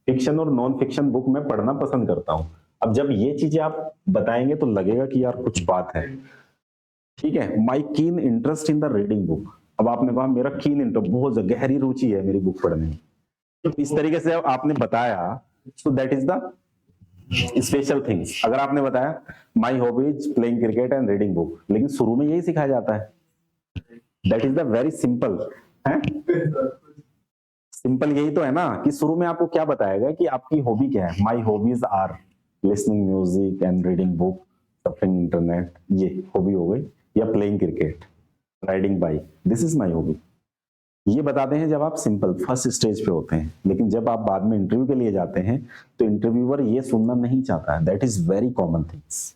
Fiction और नॉन फिक्शन बुक में पढ़ना पसंद करता हूं। अब जब ये चीजें आप बताएंगे तो लगेगा कि यार कुछ बात है, ठीक है। My keen interest in the reading book. अब आपने कहा मेरा कीन इंटरेस्ट, बहुत गहरी रुचि है मेरी बुक पढ़ने में, तो इस तरीके से आपने बताया, so that is the special things. अगर आपने बताया my hobby is playing cricket and reading book, लेकिन शुरू में यही सिखाया जाता है, that is the very simple है। सिंपल यही तो है ना कि शुरू में आपको क्या बताएगा कि आपकी हॉबी क्या है। My hobbies are listening music and reading book, surfing internet, ये हॉबी हो गई। या playing cricket, riding bike, this is my hobby. ये बताते हैं जब आप सिंपल फर्स्ट स्टेज पे होते हैं, लेकिन जब आप बाद में इंटरव्यू के लिए जाते हैं तो इंटरव्यूअर ये सुनना नहीं चाहता है। That is very common things.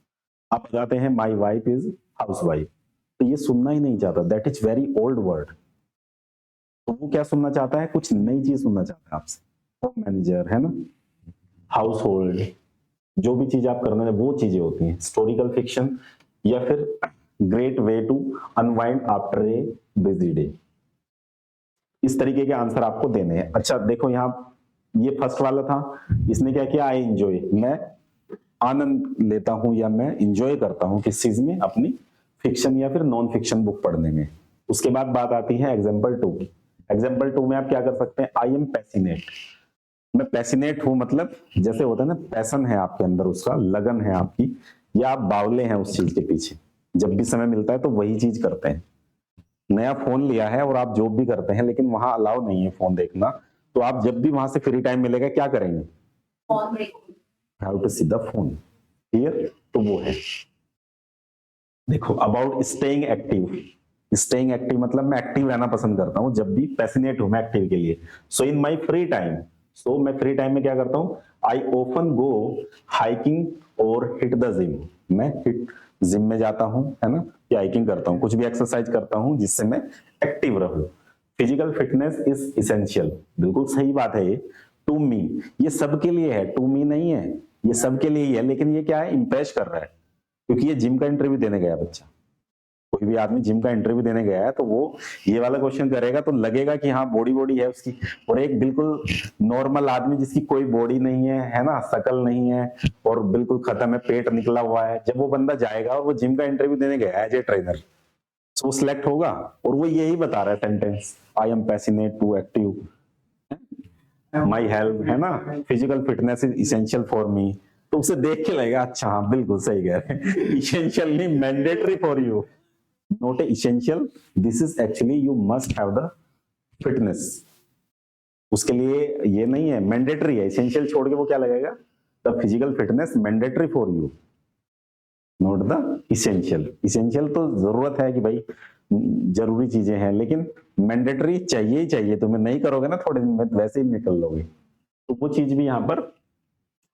आप बताते हैं my wife is house wife, तो ये सुनना ही नहीं चाहता। That is very old word. तो वो क्या सुनना चाहता है? कुछ नई चीज सुनना चाहता है आपसे। होम मैनेजर है ना, हाउस होल्ड, जो भी चीज आप करना है वो चीजें होती हैं। हिस्टोरिकल फिक्शन या फिर great way to unwind after a busy day. इस तरीके के आंसर आपको देने हैं। अच्छा देखो यहाँ ये फर्स्ट वाला था, इसने क्या किया? आई एंजॉय, मैं आनंद लेता हूं या मैं एंजॉय करता हूं किस चीज में? अपनी फिक्शन या फिर नॉन फिक्शन बुक पढ़ने में। उसके बाद बात आती है एग्जाम्पल 2 की। एग्जाम्पल 2 में आप क्या कर सकते हैं? आई एम पैसिनेट, मैं पैसिनेट हूं, मतलब जैसे होता है ना, पैसन है आपके अंदर, उसका लगन है आपकी, या आप बावले हैं उस चीज के पीछे। जब भी समय मिलता है तो वही चीज करते हैं। नया फोन लिया है और आप जॉब भी करते हैं, लेकिन वहां अलाउ नहीं है फोन देखना, तो आप जब भी वहां से फ्री टाइम मिलेगा क्या करेंगे? फोन देखो। How to see the phone. Clear? तो वो है। देखो about staying active. Staying active मतलब मैं एक्टिव रहना पसंद करता हूं, जब भी पैसिनेट हूं मैं एक्टिव के लिए। सो इन माई फ्री टाइम, सो मैं फ्री टाइम में क्या करता हूं? आई ओफन गो हाइकिंग और हिट द जिम। मैं हिट जिम में जाता हूं, है ना, या हाइकिंग करता हूं, कुछ भी एक्सरसाइज करता हूं जिससे मैं एक्टिव रहूं। फिजिकल फिटनेस इज इसेंशियल, बिल्कुल सही बात है ये। टू मी, ये सबके लिए है, टू मी नहीं है, ये सबके लिए ही है। लेकिन ये क्या है? इंप्रेस कर रहा है, क्योंकि ये जिम का इंटरव्यू देने गया बच्चा। कोई भी आदमी जिम का इंटरव्यू देने गया है तो वो ये वाला क्वेश्चन करेगा तो लगेगा कि हाँ बॉडी है उसकी। और एक बिल्कुल नॉर्मल आदमी जिसकी कोई बॉडी नहीं है ना, शकल नहीं है और बिल्कुल खत्म है, पेट निकला हुआ है, जब वो बंदा जाएगा और वो जिम का इंटरव्यू देने गया है एज ए ट्रेनर, तो वो सिलेक्ट होगा। और वो यही बता रहा है sentence, I am passionate to active my health, है ना, physical fitness is essential for me. तो उसे देख के लगेगा अच्छा हाँ बिल्कुल सही कह रहे हैं। इसेंशियल नहीं, mandatory for you, not essential. This is actually you must have the fitness. उसके लिए ये नहीं है, मैंडेटरी है। एसेंशियल छोड़ के वो क्या लगेगा? The physical fitness mandatory for you, not the essential. Essential तो जरूरत है कि भाई जरूरी चीजें हैं, लेकिन मैंडेटरी चाहिए ही चाहिए। तुम्हें नहीं करोगे ना थोड़े दिन में वैसे ही निकल लोगे। तो वो चीज भी यहाँ पर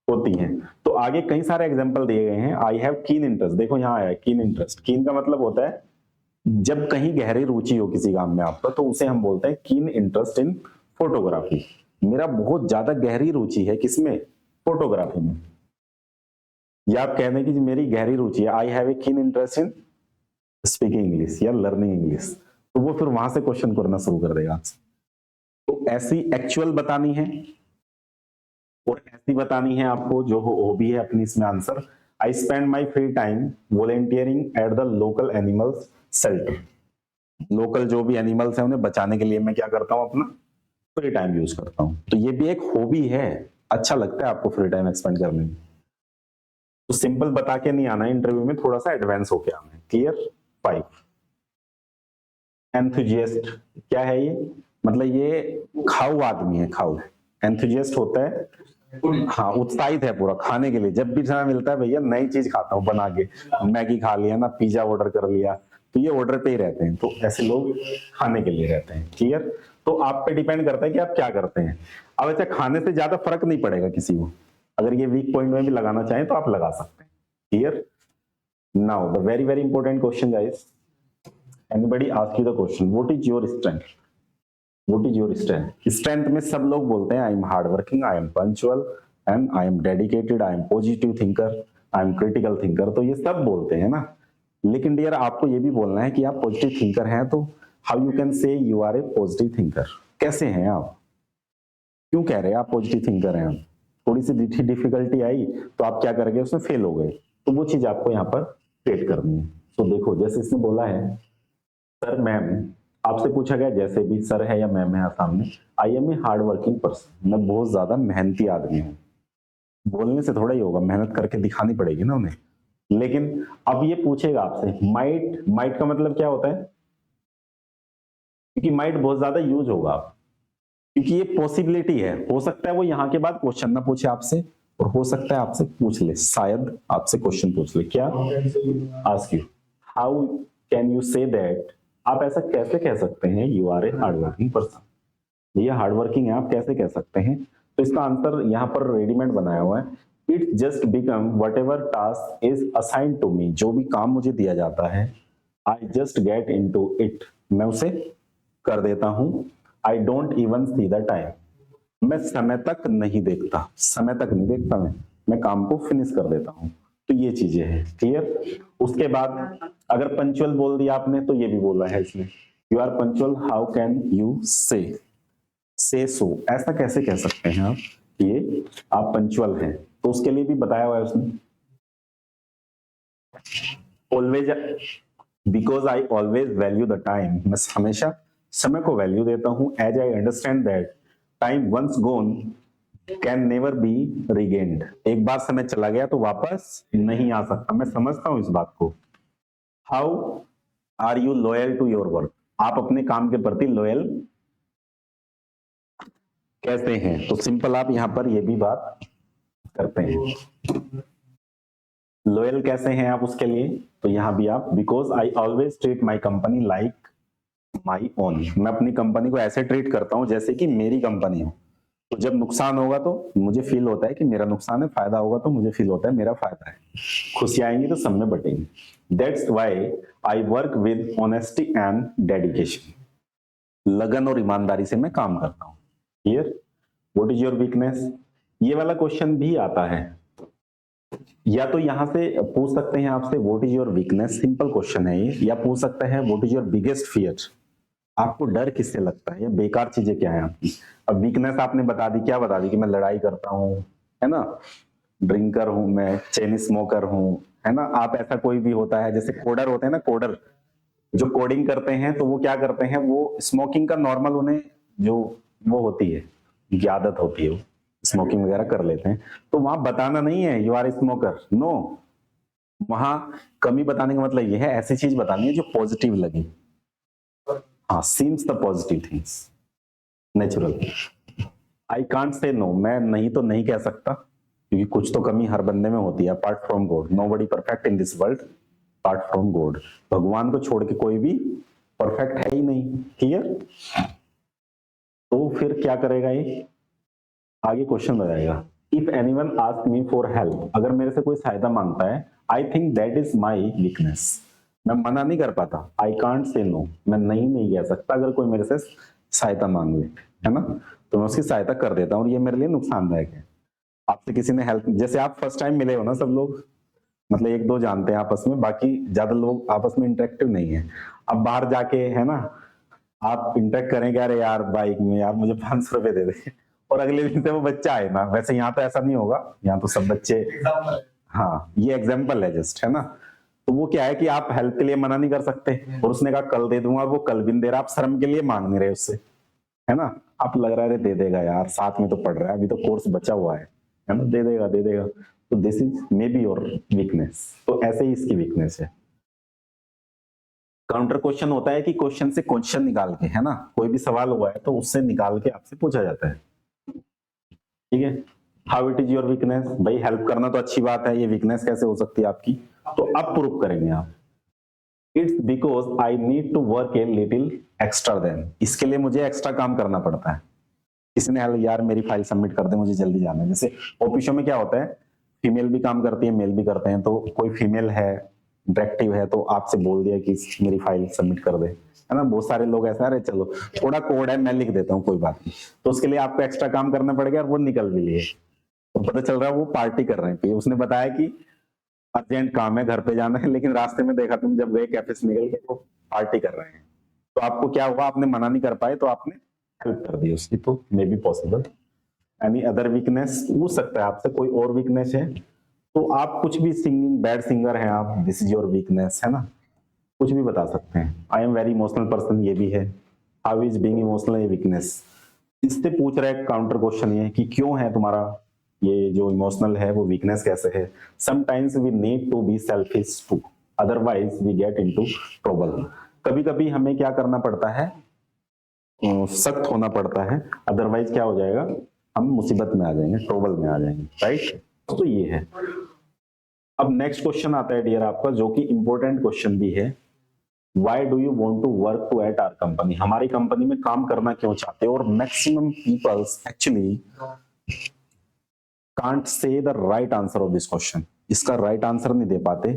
होती है। तो आगे कई सारे एग्जांपल दिए गए हैं। आई हैव कीन इंटरेस्ट, देखो यहाँ आया कीन इंटरेस्ट। कीन का मतलब होता है जब कहीं गहरी रुचि हो किसी काम में आपका, तो उसे हम बोलते हैं कीन इंटरेस्ट इन फोटोग्राफी। मेरा बहुत ज्यादा गहरी रुचि है किसमें? फोटोग्राफी में। या आप कह दें कि मेरी गहरी रुचि है, आई हैव ए कीन इंटरेस्ट इन स्पीकिंग इंग्लिश या लर्निंग इंग्लिश, तो वो फिर वहां से क्वेश्चन करना शुरू कर देगा आपसे। तो ऐसी एक्चुअल बतानी है और ऐसी बतानी है आपको जो हॉबी है अपनी, इसमें answer. I spend my free time volunteering at the local animals shelter. Local जो भी एनिमल्स हैं उन्हें बचाने के लिए मैं क्या करता हूं? अपना फ्री टाइम यूज करता हूं। तो ये भी एक हॉबी है, अच्छा लगता है आपको फ्री टाइम एक्सपेंड करने में। तो सिंपल बता के नहीं आना है इंटरव्यू में, थोड़ा सा एडवांस होके आना है। क्लियर? 5 एंथुजियास्ट क्या है ये? मतलब ये खाऊ आदमी है, खाऊ। एंथुजियास्ट होता है हाँ उत्साहित है पूरा खाने के लिए। जब भी समय मिलता है भैया नई चीज खाता हूँ बना के, मैगी खा लिया ना, पिज्जा ऑर्डर कर लिया, तो ये ऑर्डर पे ही रहते हैं। तो ऐसे लोग खाने के लिए रहते हैं। क्लियर? तो आप पे डिपेंड करता है कि आप क्या करते हैं। अब ऐसे खाने से ज्यादा फर्क नहीं पड़ेगा किसी को, अगर ये वीक पॉइंट में भी लगाना चाहें तो आप लगा सकते हैं। Clear? Now the very very important question guys, anybody ask you the question what is your strength? What is your strength? Strength में सब लोग बोलते हैं I am hard working, I am punctual and I am dedicated, I am positive thinker, I am critical thinker. तो ये सब बोलते हैं ना, लेकिन डियर आपको ये भी बोलना है कि आप पॉजिटिव थिंकर हैं। तो how you can say you are a positive thinker? कैसे हैं आप? क्यों कह रहे हैं आप पॉजिटिव थिंकर हैं? थोड़ी सी डिफिकल्टी आई तो आप क्या कर गए? उसमें फेल हो गए। तो वो चीज आपको यहाँ पर क्रिएट करनी है। तो देखो जैसे इसने बोला है सर मैम, आपसे पूछा गया जैसे भी सर है या मैम है सामने, I am a hard working person, मैं बहुत ज्यादा मेहनती आदमी हूँ। बोलने से थोड़ा ही होगा, मेहनत करके दिखानी पड़ेगी ना उन्हें। लेकिन अब ये पूछेगा आपसे माइट, माइट का मतलब क्या होता है? क्योंकि माइट बहुत ज्यादा यूज होगा, क्योंकि ये पॉसिबिलिटी है, हो सकता है वो यहाँ के बाद क्वेश्चन ना पूछे आपसे, और हो सकता है आपसे पूछ ले, शायद आपसे क्वेश्चन पूछ ले। क्या? Ask you how can you say that आप ऐसा कैसे कह सकते हैं you are a hard working person, ये हार्ड वर्किंग है, आप कैसे कह सकते हैं? तो इसका आंसर यहाँ पर रेडीमेड बनाया हुआ है, it just become whatever task is assign to me, जो भी काम मुझे दिया जाता है, I just get into it, मैं उसे कर देता हूं। I don't even see the time, मैं समय तक नहीं देखता, समय तक नहीं देखता, मैं काम को फिनिश कर देता हूं। तो ये चीजें हैं, क्लियर। उसके बाद अगर पंचुअल बोल दिया आपने तो ये भी बोला है इसमें, you are punctual, how can you say so, ऐसा कैसे कह सकते हैं आप ये आप पंचुअल हैं? तो उसके लिए भी बताया हुआ है उसने, always, because I always value the time, मैं हमेशा समय को वैल्यू देता हूं, as I understand that time once gone can never be regained, एक बार समय चला गया तो वापस नहीं आ सकता, मैं समझता हूं इस बात को। How are you loyal to your work, आप अपने काम के प्रति लॉयल कैसे हैं? तो सिंपल आप यहां पर ये भी बात करते हैं, लॉयल कैसे हैं आप उसके लिए, तो यहां भी आप because I always treat my company like my own, मैं अपनी कंपनी को ऐसे ट्रीट करता हूं जैसे कि मेरी कंपनी हो। तो जब नुकसान होगा तो मुझे फील होता है कि मेरा नुकसान है, फायदा होगा तो मुझे फील होता है मेरा फायदा है, खुशियां आएंगी तो सब में बटेंगी। That's why I work with honesty and dedication, लगन और ईमानदारी से मैं काम करता हूं। Clear. What is your weakness, ये वाला क्वेश्चन भी आता है, या तो यहां से पूछ सकते हैं आपसे what is your weakness, simple question है ये, या पूछ सकते हैं what is your biggest fear, आपको डर किससे लगता है, या बेकार चीजें क्या है आपकी। अब वीकनेस आपने बता दी, क्या बता दी कि मैं लड़ाई करता हूँ, है ना, ड्रिंकर हूं मैं, चेन स्मोकर हूं, है ना। आप ऐसा कोई भी होता है, जैसे कोडर होते हैं ना, कोडर जो कोडिंग करते हैं तो वो क्या करते हैं, वो स्मोकिंग का नॉर्मल उन्हें जो वो होती है, उनकी आदत होती है, वो स्मोकिंग वगैरह कर लेते हैं। तो वहां बताना नहीं है यू आर स्मोकर, नो, वहां कमी बताने का मतलब ये है ऐसी चीज बतानी है जो पॉजिटिव लगे, हाँ, seems the positive things, natural. I can't say no, मैं नहीं तो नहीं कह सकता, क्योंकि कुछ तो कमी हर बंदे में होती है, apart from God, nobody perfect in this world apart from God, भगवान को छोड़ के कोई भी परफेक्ट है ही नहीं। क्लियर। तो फिर क्या करेगा ये, आगे क्वेश्चन बताएगा, if anyone ask me for help, अगर मेरे से कोई सहायता मांगता है, I think that is my weakness, मैं मना नहीं कर पाता, आई कांट से नो, मैं नहीं कह सकता अगर कोई मेरे से सहायता मांग ले, है ना, तो मैं उसकी सहायता कर देता हूँ और ये मेरे लिए नुकसानदायक है। आपसे किसी ने हेल्प, जैसे आप फर्स्ट टाइम मिले हो ना, सब लोग मतलब एक दो जानते हैं आपस में, बाकी ज्यादा लोग आपस में इंटरेक्टिव नहीं है। अब बाहर जाके, है ना, आप इंटरेक्ट करेंगे, अरे यार बाइक में यार मुझे 500 रुपए दे दे, और अगले दिन से वो बच्चा आए ना, वैसे यहाँ तो ऐसा नहीं होगा, यहाँ तो सब बच्चे, हाँ ये एग्जाम्पल है जस्ट, है ना। तो वो क्या है कि आप हेल्प के लिए मना नहीं कर सकते, और उसने कहा कल दे दूंगा, और वो कल भी नहीं दे रहा, आप शर्म के लिए मांग नहीं रहे उससे, है ना, आप लग रहा है दे देगा यार, साथ में तो पढ़ रहा है, अभी तो कोर्स बचा हुआ है ना, दे देगा। तो this is may be your weakness, तो ऐसे ही इसकी वीकनेस है। काउंटर क्वेश्चन होता है कि क्वेश्चन से क्वेश्चन निकाल के, है ना, कोई भी सवाल हुआ है तो उससे निकाल के आपसे पूछा जाता है। ठीक है। How it is your weakness, भाई हेल्प करना तो अच्छी बात है, ये वीकनेस कैसे हो सकती है आपकी, तो अब प्रूव करेंगे आप। It's because I need to work a little extra then, इसके लिए मुझे एक्स्ट्रा काम करना पड़ता है। किसी ने यार मेरी फाइल सबमिट कर दे, मुझे जल्दी जाना है। जैसे ऑफिसों में क्या होता है, फीमेल भी काम करती है, मेल भी करते हैं, तो कोई फीमेल है, डायरेक्टिव है, तो आपसे बोल दिया कि मेरी फाइल सबमिट कर दे, है ना। बहुत सारे लोग ऐसा, अरे चलो थोड़ा कोड है मैं लिख देता हूँ, कोई बात नहीं, तो उसके लिए आपको एक्स्ट्रा काम करना पड़ेगा, और वो निकल भी लिए, तो पता चल रहा है वो पार्टी कर रहे हैं। उसने बताया कि अर्जेंट काम है, घर पे जाना है, लेकिन रास्ते में देखा तुम जब गए कैफे से निकल के, वो पार्टी कर रहे हैं। तो आपको क्या हुआ, आपने मना नहीं कर पाए, तो आपने हेल्प कर दी उसकी, तो may be possible. Any other weakness पूछ सकता है आपसे, कोई और वीकनेस है तो आप कुछ भी, सिंगिंग, बैड सिंगर हैं आप, दिस इज योर वीकनेस, है ना, कुछ भी बता सकते हैं। I am very emotional person, ये भी है, हाउ इज बीइंग इमोशनल, ये वीकनेस। इससे पूछ रहा है काउंटर क्वेश्चन ये कि क्यों है तुम्हारा ये जो इमोशनल है वो वीकनेस कैसे है। Sometimes we need to be selfish too, otherwise we get into trouble, कभी कभी हमें क्या करना पड़ता है, सख्त होना पड़ता है, अदरवाइज क्या हो जाएगा, हम मुसीबत में आ जाएंगे, ट्रबल में आ जाएंगे, राइट। तो ये है। अब नेक्स्ट क्वेश्चन आता है डियर आपका, जो कि इंपॉर्टेंट क्वेश्चन भी है, why do you want to work to at our company, हमारी कंपनी में काम करना क्यों चाहते हो। और maximum peoples actually can't say the right answer of this question, इसका राइट आंसर नहीं दे पाते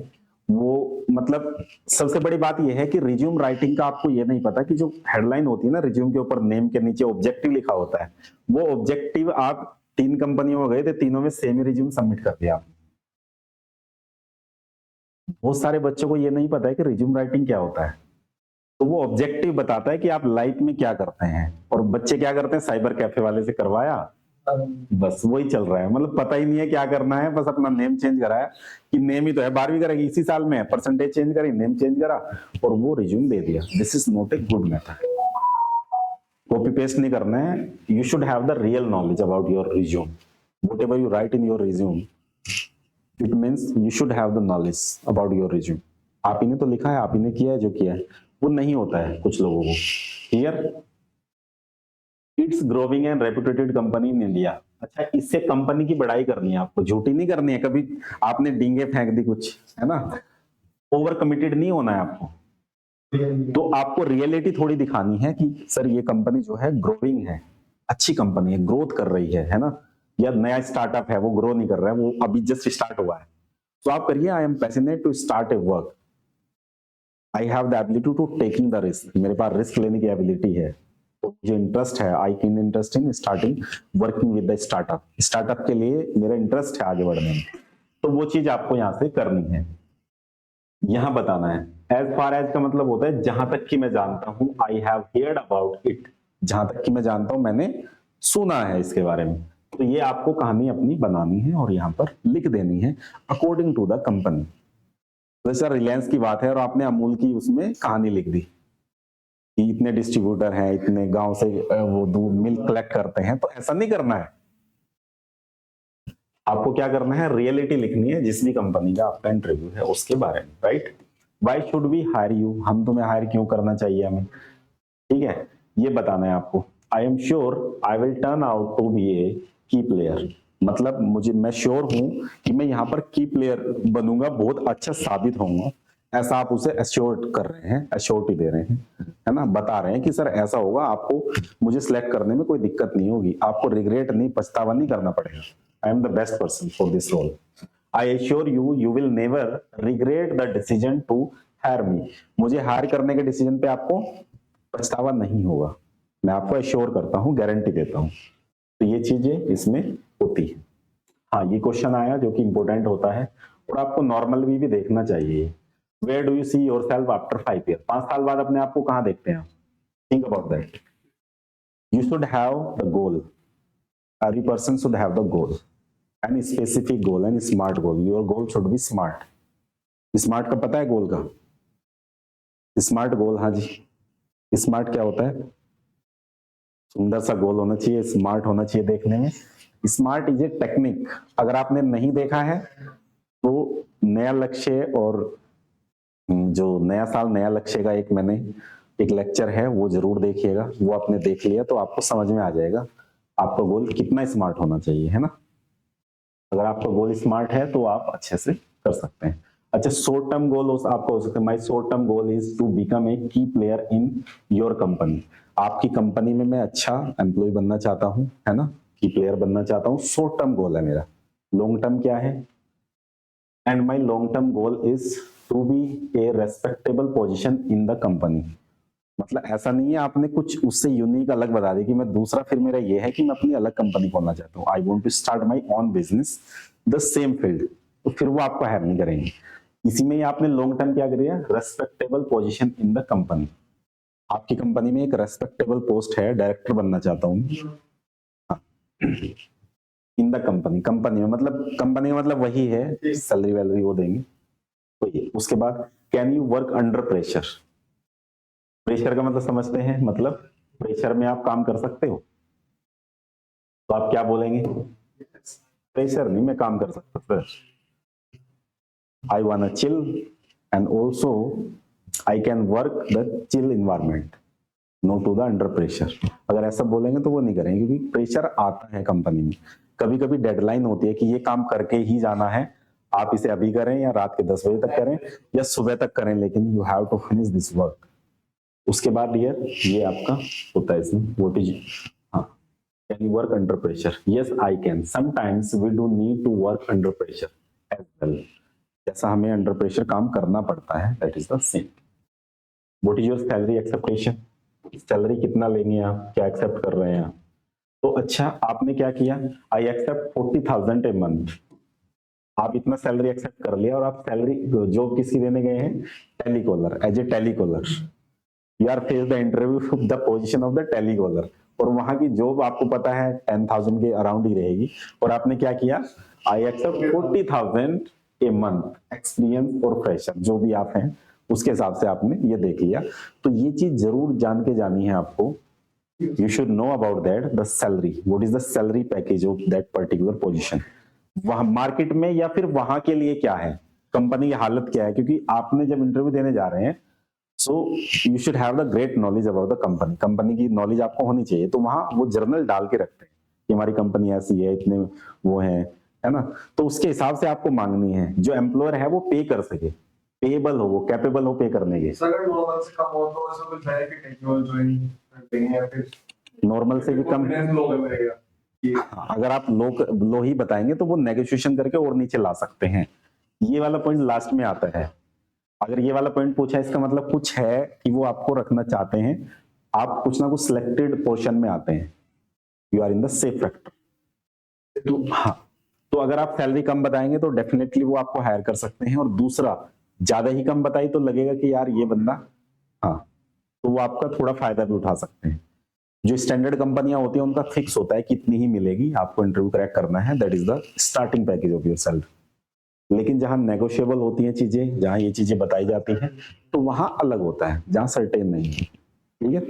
वो। मतलब सबसे बड़ी बात यह है कि रिज्यूम राइटिंग का आपको ये नहीं पता कि जो हेडलाइन होती है ना रिज्यूम के ऊपर, नेम के नीचे ऑब्जेक्टिव लिखा होता है, वो ऑब्जेक्टिव आप 3 कंपनियों में गए थे, तीनों में सेम ही रिज्यूम सबमिट कर दिया आपने। बहुत सारे बच्चों को ये नहीं पता है कि रिज्यूम राइटिंग क्या होता है। तो वो ऑब्जेक्टिव बताता है कि आप लाइफ में क्या करते हैं, और बच्चे क्या करते हैं, साइबर कैफे वाले से करवाया, बस वही चल रहा है। मतलब पता ही नहीं है क्या करना है, बस अपना नेम चेंज कराया कि नेम ही तो है, 12वीं करेगी इसी साल में, परसेंटेज चेंज करी, नेम चेंज करा और वो रिज्यूम दे दिया। This is not a good method. Copy paste नहीं करना है, you should have the real knowledge about your resume. Whatever you right in your resume, it means you should have the knowledge about your resume. आप ही ने तो लिखा है, आप ही ने किया है जो किया है, वो नहीं होता है कुछ लोगों को। Clear? It's growing and reputed company in India. अच्छा, इससे कंपनी की बड़ाई करनी है आपको, झूठी नहीं करनी है कभी आपने डींगे फेंक दी कुछ, है ना। ओवर कमिटेड नहीं होना है आपको। तो आपको रियलिटी थोड़ी दिखानी है कि सर ये कंपनी जो है ग्रोइंग है, अच्छी कंपनी है, ग्रोथ कर रही है ना। या नया स्टार्टअप है, वो ग्रो नहीं कर रहा है, वो अभी जस्ट स्टार्ट हुआ है। तो आप करिए, I am passionate to start a work, I have the ability to taking the risk, मेरे पास रिस्क लेने की एबिलिटी है, जो इंटरेस्ट है, I can interest in starting working with the startup, startup के लिए मेरा इंटरेस्ट है आगे बढ़ने में। तो वो चीज आपको यहां से करनी है, यहां बताना है। एज फार एज का मतलब होता है जहां तक कि मैं जानता हूं, I have heard about it, जहां तक कि मैं जानता हूं, मैंने सुना है इसके बारे में। तो ये आपको कहानी अपनी बनानी है और यहाँ पर लिख देनी है अकॉर्डिंग टू द कंपनी। जैसे रिलायंस की बात है और आपने अमूल की उसमें कहानी लिख दी कि इतने डिस्ट्रीब्यूटर हैं, इतने गांव से वो दूध मिल्क कलेक्ट करते हैं, तो ऐसा नहीं करना है। आपको क्या करना है, रियलिटी लिखनी है जिस भी कंपनी का आपका इंटरव्यू है उसके बारे में, right. Why should we hire you, हम तुम्हें हायर क्यों करना चाहिए हमें, ठीक है, ये बताना है आपको। I am sure I will turn out to be a key player, मतलब मैं श्योर हूं कि मैं यहाँ पर की प्लेयर बनूंगा, बहुत अच्छा साबित होऊंगा, ऐसा आप उसे एश्योर्ड कर रहे हैं, एश्योरिटी दे रहे हैं, है ना, बता रहे हैं कि सर ऐसा होगा, आपको मुझे सिलेक्ट करने में कोई दिक्कत नहीं होगी, आपको रिग्रेट नहीं, पछतावा नहीं करना पड़ेगा। I am the best person for this role, I assure you you will never regret the decision to hire me, मुझे हायर करने के डिसीजन पे आपको पछतावा नहीं होगा, मैं आपको एश्योर करता हूँ, गारंटी देता हूँ। तो ये चीजें इसमें होती है। हाँ, ये क्वेश्चन आया जो कि इंपॉर्टेंट होता है और आपको नॉर्मल भी देखना चाहिए। Where do you see yourself after 5 years? 5 साल बाद अपने आप को कहां देखते हैं? Think about that. You should have the goal. Every person should have the goal, and specific goal and smart goal. Your goal should be smart. Smart का पता है गोल का? Smart goal, हाँ जी। Smart क्या होता है? सुंदर सा गोल होना चाहिए, स्मार्ट होना चाहिए देखने में। स्मार्ट इज ए टेक्निक, अगर आपने नहीं देखा है तो नया लक्ष्य और जो नया साल नया लक्ष्य का मैंने एक लेक्चर है वो जरूर देखिएगा, वो आपने देख लिया तो आपको समझ में आ जाएगा आपका गोल कितना स्मार्ट होना चाहिए, है ना। अगर आपका गोल स्मार्ट है तो आप अच्छे से कर सकते हैं। अच्छा, शॉर्ट टर्म गोल आपका हो सकता है, my short term goal is to become a key player in your company, आपकी कंपनी में मैं अच्छा एम्प्लॉय बनना चाहता हूं, है ना, की प्लेयर बनना चाहता हूं, शॉर्ट टर्म गोल है मेरा। लॉन्ग टर्म क्या है, and my long term goal is to be a respectable position in the company. मतलब ऐसा नहीं है आपने कुछ उससे यूनिक अलग बता दी कि मैं दूसरा, फिर मेरा ये है कि मैं अपनी अलग कंपनी खोलना चाहता हूँ, I want to start my own business the same field, तो फिर वो आपको हायर नहीं करेंगे। इसी में ही आपने लॉन्ग टर्म क्या करिए, respectable position in the company, आपकी कंपनी में एक रेस्पेक्टेबल पोस्ट है, डायरेक्टर बनना चाहता हूँ इन द कंपनी, कंपनी में मतलब वही है, सैलरी वैलरी वो देंगे तो ये। उसके बाद can you work under pressure, pressure का मतलब समझते हैं, मतलब प्रेशर में आप काम कर सकते हो, तो आप क्या बोलेंगे, प्रेशर नहीं मैं काम कर सकता sir, I want to chill and also I can work the chill environment, no to the under pressure. अगर ऐसा बोलेंगे तो वो नहीं करेंगे, क्योंकि प्रेशर आता है कंपनी में, कभी कभी डेडलाइन होती है कि ये काम करके ही जाना है, आप इसे अभी करें या रात के 10 बजे तक करें या सुबह तक करें, लेकिन you have to finish this work. उसके बाद डियर ये आपका होता है इसमें व्हाट इज, हाँ, can you work under pressure? Yes I can, sometimes we do need to work under pressure as well. जैसा हमें अंडर प्रेशर काम करना पड़ता है, that is the same. What is your salary expectation? Salary कितना लेंगे आप, क्या एक्सेप्ट कर रहे हैं आप? तो अच्छा, आपने क्या किया, आई एक्सेप्ट 40,000 ए मंथ। आप इतना सैलरी एक्सेप्ट कर लिया और आप सैलरी जॉब किसकी देने गए हैं? Telecaller, as a telecaller you are face the interview the position of the telecaller, और वहां की जॉब आपको पता है 10,000 के अराउंड ही रहेगी, और आपने क्या किया, I accept 40,000 a month, experience और फ्रेशर जो भी आप हैं उसके हिसाब से आपने ये देख लिया। तो ये चीज जरूर जान के जानी है आपको, you should know about that, the salary, what is the salary package of that particular position, वहां मार्केट में या फिर वहां के लिए क्या है, कंपनी की हालत क्या है, क्योंकि आपने जब इंटरव्यू देने जा रहे हैं so you should have the great knowledge about the company, company की नॉलेज आपको होनी चाहिए। तो वहां वो जर्नल डाल के रखते हैं कि हमारी कंपनी ऐसी है, इतने वो है ना, तो उसके हिसाब से आपको मांगनी है, जो एम्प्लॉयर है वो पे कर सके, पेएबल हो, वो कैपेबल हो पे करने के। अगर नॉर्मल से कम हो तो ऐसा कुछ है कि टेक्निकल ज्वाइन करते हैं या फिर नॉर्मल से भी कम, कॉन्फिडेंस लो रहेगा कि अगर आप लो ही बताएंगे तो वो नेगोशिएशन करके और नीचे ला सकते हैं। ये वाला पॉइंट लास्ट में आता है। अगर ये वाला पॉइंट पूछा है, इसका मतलब कुछ है कि वो आपको रखना चाहते हैं, आप कुछ ना कुछ सिलेक्टेड पोर्शन में आते हैं, you are in the safe factor. तो हाँ, तो अगर आप सैलरी कम बताएंगे तो डेफिनेटली वो आपको हायर कर सकते हैं, और दूसरा ज्यादा ही कम बताई तो लगेगा कि यार ये बंदा, हाँ, तो वो आपका थोड़ा फायदा भी उठा सकते हैं। जो स्टैंडर्ड कंपनियां होती हैं उनका फिक्स होता है कितनी ही मिलेगी, आपको इंटरव्यू क्रैक करना है, that is the starting package of your salary. लेकिन जहां नेगोशिएबल होती हैं चीजें, जहां ये चीजें बताई जाती हैं, तो वहां अलग होता है, जहां सर्टेन नहीं है। ठीक है,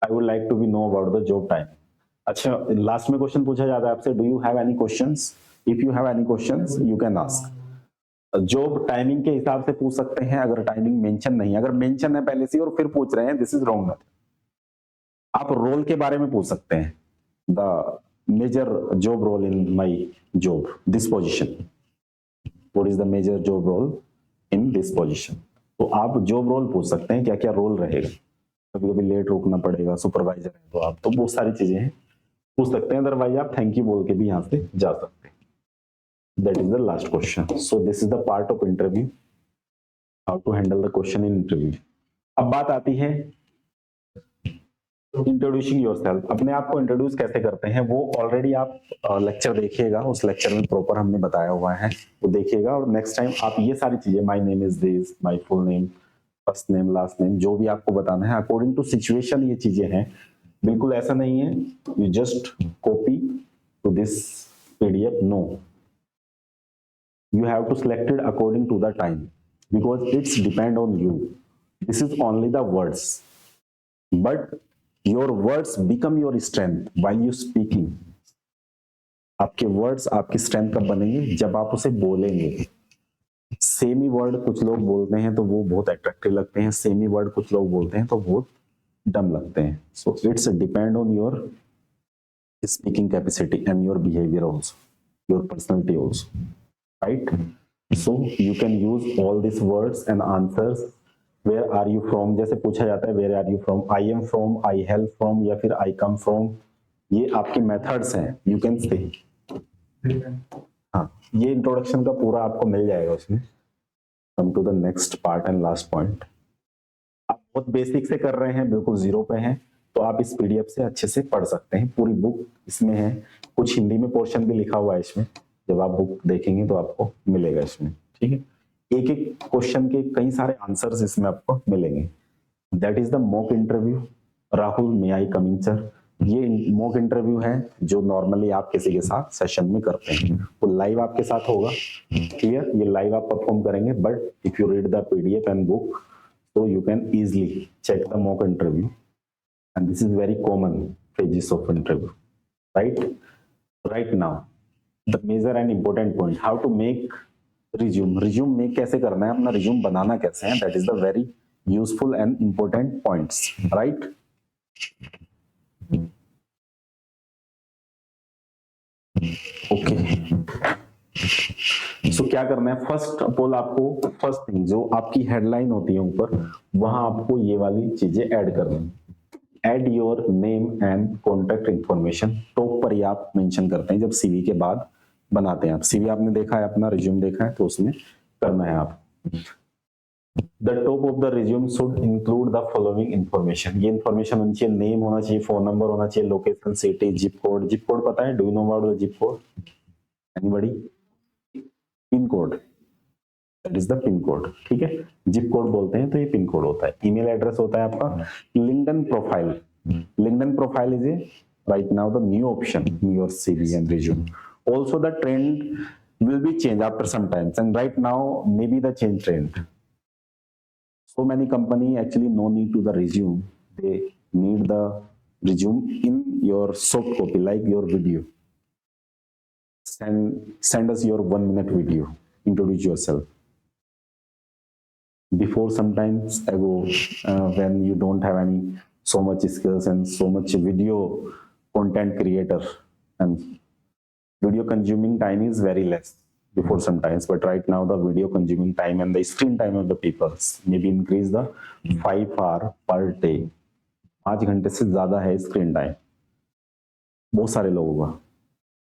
I would like to be know about the job time. अच्छा, लास्ट में क्वेश्चन पूछा जाता है आपसे, do you have any questions? If you have any questions you can ask. Job timing के हिसाब से पूछ सकते हैं, अगर टाइमिंग मेंशन नहीं है, अगर मेंशन है पहले से और फिर पूछ रहे हैं, दिस इज रॉन्ग मेथड। आप रोल के बारे में पूछ सकते हैं, the major job role in my job, this position, what is the major job role in this position. तो आप जॉब रोल पूछ सकते हैं, क्या क्या रोल रहेगा, कभी कभी लेट रुकना पड़ेगा, सुपरवाइजर है तो आप, तो बहुत सारी चीजें हैं, पूछ सकते हैं। अदरवाइज आप थैंक यू बोल के भी यहाँ से जा सकते हैं। That is the last question. So this is the part of interview. How to handle the question in interview. अब बात आती है इंट्रोड्यूसिंग योरसेल्फ, अपने आप को इंट्रोड्यूस कैसे करते हैं, वो ऑलरेडी आप लेक्चर देखिएगा, उस लेक्चर में प्रॉपर हमने बताया हुआ है, वो देखिएगा, और नेक्स्ट टाइम आप ये सारी चीजें, my name is this, my full name, first name, last name, जो भी आपको बताना है अकॉर्डिंग टू सिचुएशन ये चीजें हैं। बिल्कुल ऐसा नहीं है you just copy to this PDF, no, you have to select it according to the time, because it's depend on you. This is only the words, but your words become your strength while you speaking. आपके वर्ड्स आपकी स्ट्रेंथ कब बनेंगे, जब आप उसे बोलेंगे। सेम ही वर्ड कुछ लोग बोलते हैं तो वो बहुत अट्रैक्टिव लगते हैं, सेम ही वर्ड कुछ लोग बोलते हैं तो बहुत डम लगते हैं। So it's depend on your speaking capacity and your behaviour also, your personality also, right? So you can use all these words and answers. Where are you from जैसे पूछा जाता है, where are you from, I am from, I hail from, या फिर I come from, ये आपके मेथड्स हैं, you can say। हाँ, ये इंट्रोडक्शन का पूरा आपको मिल जाएगा उसमें। Come to the next part and last point। आप बहुत बेसिक से कर रहे हैं, बिल्कुल जीरो पे हैं, तो आप इस पीडीएफ से अच्छे से पढ़ सकते हैं, पूरी बुक इसमें है, कुछ हिंदी में पोर्शन भी लिखा हुआ है इसमें, जब आप बुक देखेंगे तो आपको मिलेगा इसमें। ठीक है, एक एक क्वेश्चन के कई सारे आंसर्स इसमें आपको मिलेंगे। That is the mock interview. Rahul, may I coming sir? ये मॉक इंटरव्यू है जो नॉर्मली आप किसी के साथ सेशन में करते हैं, वो लाइव आपके साथ होगा। क्लियर, ये लाइव आप परफॉर्म करेंगे, but if you read the PDF and book so you can easily check the mock interview, and this is very common phases of interview, right now the major and important point, how to make resume make कैसे करना है, अपना resume बनाना कैसे है, that is the very useful and important points, right? Okay, सो क्या करना है, फर्स्ट ऑफ ऑल आपको फर्स्ट थिंग जो आपकी हेडलाइन होती है ऊपर, वहां आपको ये वाली चीजें ऐड करनी है। Add your name and contact information top पर ही आप मेंशन करते हैं जब सीवी के बाद बनाते हैं। आप सीवी आपने देखा है, अपना रिज्यूम देखा है, तो उसमें करना है आप। The top of the resume should include the following information. ये इंफॉर्मेशन होनी चाहिए, नेम होना चाहिए, फोन नंबर होना चाहिए, location, city, zip code. Zip code पता है? Do you know about the zip code? Anybody? Pin code, that is the pin code. ठीक है, जिप कोड बोलते हैं तो ये पिन कोड होता है। ईमेल एड्रेस होता है आपका। LinkedIn profile, LinkedIn profile is a right now the new option in your CV and resume. Also the trend will be changed after some time, and right now maybe the change trend. So many company actually no need to the resume, they need the resume in your soft copy, like your video. Send us your 1 minute video, introduce yourself. Before sometimes ago, when you don't have any so much skills and so much video content creator, and video consuming time is very less before sometimes, but right now the video consuming time and the screen time of the people maybe increase the 5 hour per day. 5 घंटे से ज्यादा है स्क्रीन टाइम बहुत सारे लोगों का।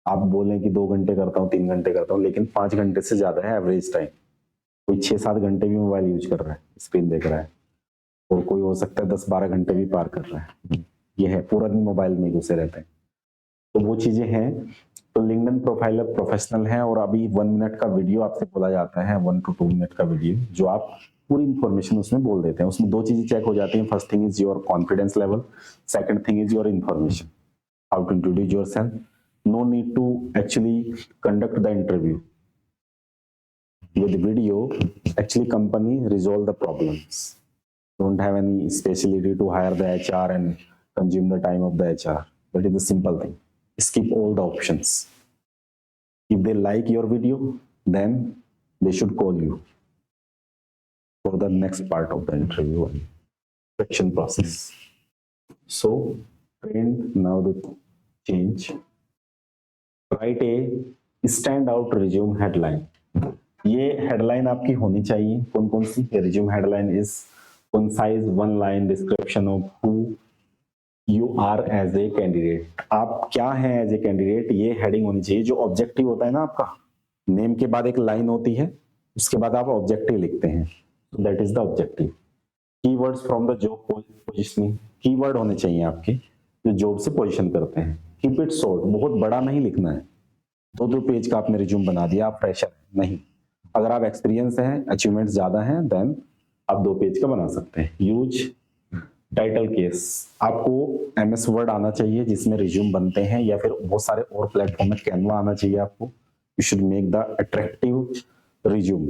आप बोलें कि 2 घंटे करता हूँ, 3 घंटे करता हूँ, लेकिन 5 घंटे से ज्यादा है एवरेज टाइम। कोई 6-7 घंटे भी मोबाइल यूज कर रहा है, स्क्रीन देख रहा है, और कोई हो सकता है 10-12 घंटे भी पार कर रहा है। ये है पूरा दिन मोबाइल में घुसे रहते हैं, तो वो चीजें हैं। तो लिंक्डइन प्रोफाइल अब प्रोफेशनल है, और अभी 1 मिनट का वीडियो आपसे बोला जाता है, 1 to 2 मिनट का वीडियो, जो आप पूरी इंफॉर्मेशन उसमें बोल देते हैं। उसमें 2 चीजें चेक हो जाती हैं। First thing is your confidence level, second thing is your information, how to introduce yourself. No need to actually conduct the interview with video. Actually company resolve the problems, don't have any specialty to hire the HR and consume the time of the HR. That is the simple thing. Skip all the options. If they like your video, then they should call you for the next part of the interview and selection process. So trend now the change. Write a stand out resume headline. ये हेडलाइन आपकी होनी चाहिए। कौन कौन सी? Resume headline is concise 1 line description of who you are as a candidate. आप क्या हैं एज ए कैंडिडेट, ये हेडिंग होनी चाहिए। जो ऑब्जेक्टिव होता है ना आपका, नेम के बाद एक लाइन होती है, उसके बाद आप ऑब्जेक्टिव लिखते हैं, that is the objective. Keywords from the job positioning, keyword होने चाहिए आपके जो जॉब से पोजीशन करते हैं। कीप इट शॉर्ट, बहुत बड़ा नहीं लिखना है। 2-2 पेज का आपने रिज्यूम बना दिया, आप फ्रेशर नहीं। अगर आप एक्सपीरियंस हैं, अचीवमेंट्स ज्यादा हैं, देन आप 2 पेज का बना सकते हैं। यूज टाइटल केस, आपको MS वर्ड आना चाहिए जिसमें रिज्यूम बनते हैं, या फिर बहुत सारे और प्लेटफॉर्म में कैनवा आना चाहिए आपको। You should make the attractive resume,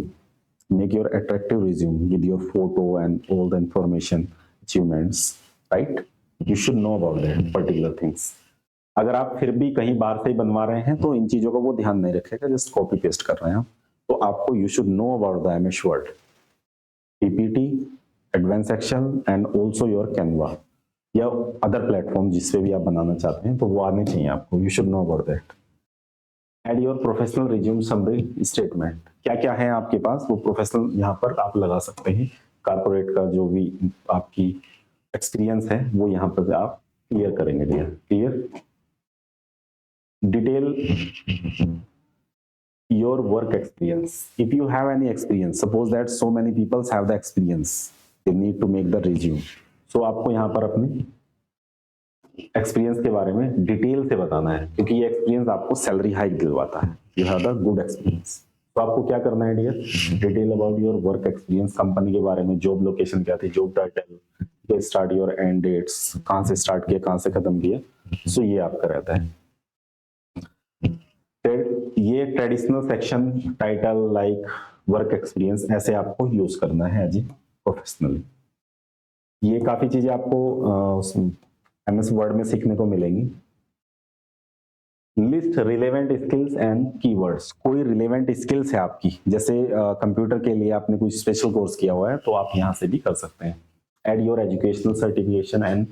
make your attractive resume with your photo and all the information, achievements, right? You should know about that particular things. अगर आप फिर भी कहीं बाहर से ही बनवा रहे हैं तो इन चीजों का वो ध्यान नहीं रखेगा, जस्ट कॉपी पेस्ट कर रहे हैं आप, तो आपको you should know about the MS word, PPT, advance excel and also your Canva या अदर प्लेटफॉर्म जिस पे भी आप बनाना चाहते हैं, तो वो आने चाहिए आपको। You should know about that. Add your professional resume summary statement, क्या क्या है आपके पास वो प्रोफेशनल यहाँ पर आप लगा सकते हैं। कारपोरेट का जो भी आपकी एक्सपीरियंस है वो यहाँ पर आप क्लियर करेंगे। Clear detail your work experience. If you have any experience, suppose that so many people have the experience, they need to make the resume. So आपको यहाँ पर अपने एक्सपीरियंस के बारे में डिटेल से बताना है, क्योंकि ये एक्सपीरियंस आपको सैलरी हाइक दिलवाता है। You have the good experience. तो आपको क्या करना है dear? Detail about your work experience, company के बारे में, जॉब लोकेशन क्या थी, job title, start your end dates, कहाँ से स्टार्ट किया, कहाँ से खत्म किया। सो ये आपका रहता है। ये traditional section title like work experience ऐसे आपको यूज करना है एज ए प्रोफेशनल। ये काफी चीजें आपको MS वर्ड में सीखने को मिलेंगी। List relevant skills and keywords, कोई रिलेवेंट स्किल्स है आपकी, जैसे कंप्यूटर के लिए आपने कोई स्पेशल कोर्स किया हुआ है तो आप यहाँ से भी कर सकते हैं। Add your educational certification and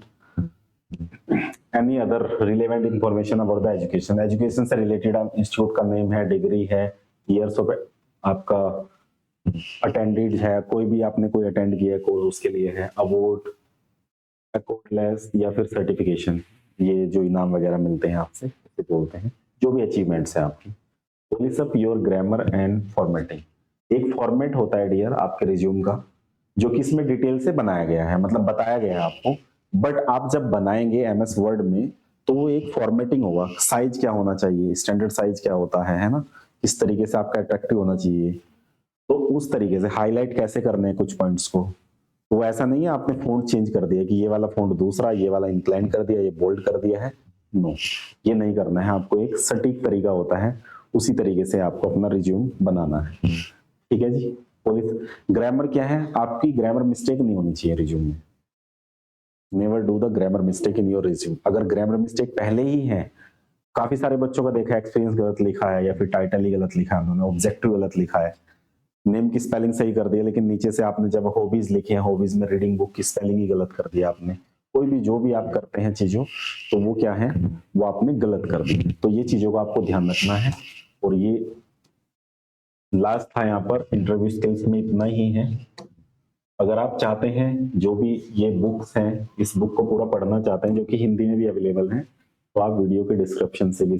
any other relevant information about the education से related इंस्टीट्यूट का नेम है, डिग्री है, ईयर्स ऑफ आपका अटेंडेड है, कोई भी आपने कोई अटेंड किया है कोर्स, उसके लिए है अवार्ड, अकॉर्डलेस या फिर सर्टिफिकेशन, ये जो इनाम वगैरह मिलते हैं आपसे, इसे बोलते हैं, जो भी अचीवमेंट्स है आपकी। Polish up your grammar and formatting, एक फॉर्मेट होता है डियर आपके रिज्यूम का, जो कि इसमें डिटेल से बनाया गया है, मतलब बताया गया है आपको, बट आप जब बनाएंगे एमएस वर्ड में तो वो एक फॉर्मेटिंग होगा, साइज क्या होना चाहिए, स्टैंडर्ड साइज क्या होता है ना, किस तरीके से आपका अट्रैक्टिव होना चाहिए, तो उस तरीके से हाईलाइट कैसे करने हैं कुछ पॉइंट्स को। तो ऐसा नहीं है आपने फॉन्ट चेंज कर दिया कि ये वाला फॉन्ट दूसरा, ये वाला इंक्लाइन कर दिया, ये बोल्ड कर दिया है, नो, ये नहीं करना है आपको। एक सटीक तरीका होता है, उसी तरीके से आपको अपना रिज्यूम बनाना है, ठीक है जी। पॉलिश ग्रामर क्या है, आपकी ग्रामर मिस्टेक नहीं होनी चाहिए रिज्यूम में, never do the grammar mistake in your resume. अगर ग्रामर मिस्टेक पहले ही है, काफी सारे बच्चों का देखा है एक्सपीरियंस गलत लिखा है, या फिर टाइटल ही गलत लिखा है उन्होंने, ऑब्जेक्टिव गलत लिखा है, नेम की स्पेलिंग सही कर दी है, लेकिन नीचे से आपने जब हॉबीज लिखी है, हॉबीज में रीडिंग बुक की स्पेलिंग ही गलत कर दिया आपने। कोई भी जो भी आप करते हैं चीजों, तो वो क्या है, वो आपने गलत कर दी। तो ये चीजों का आपको ध्यान रखना है। और ये लास्ट था यहाँ पर, इंटरव्यू स्किल्स में इतना ही है। अगर आप चाहते हैं जो भी ये बुक्स हैं, इस बुक को पूरा पढ़ना चाहते हैं, जो कि हिंदी में भी अवेलेबल हैं, तो आप वीडियो के डिस्क्रिप्शन से भी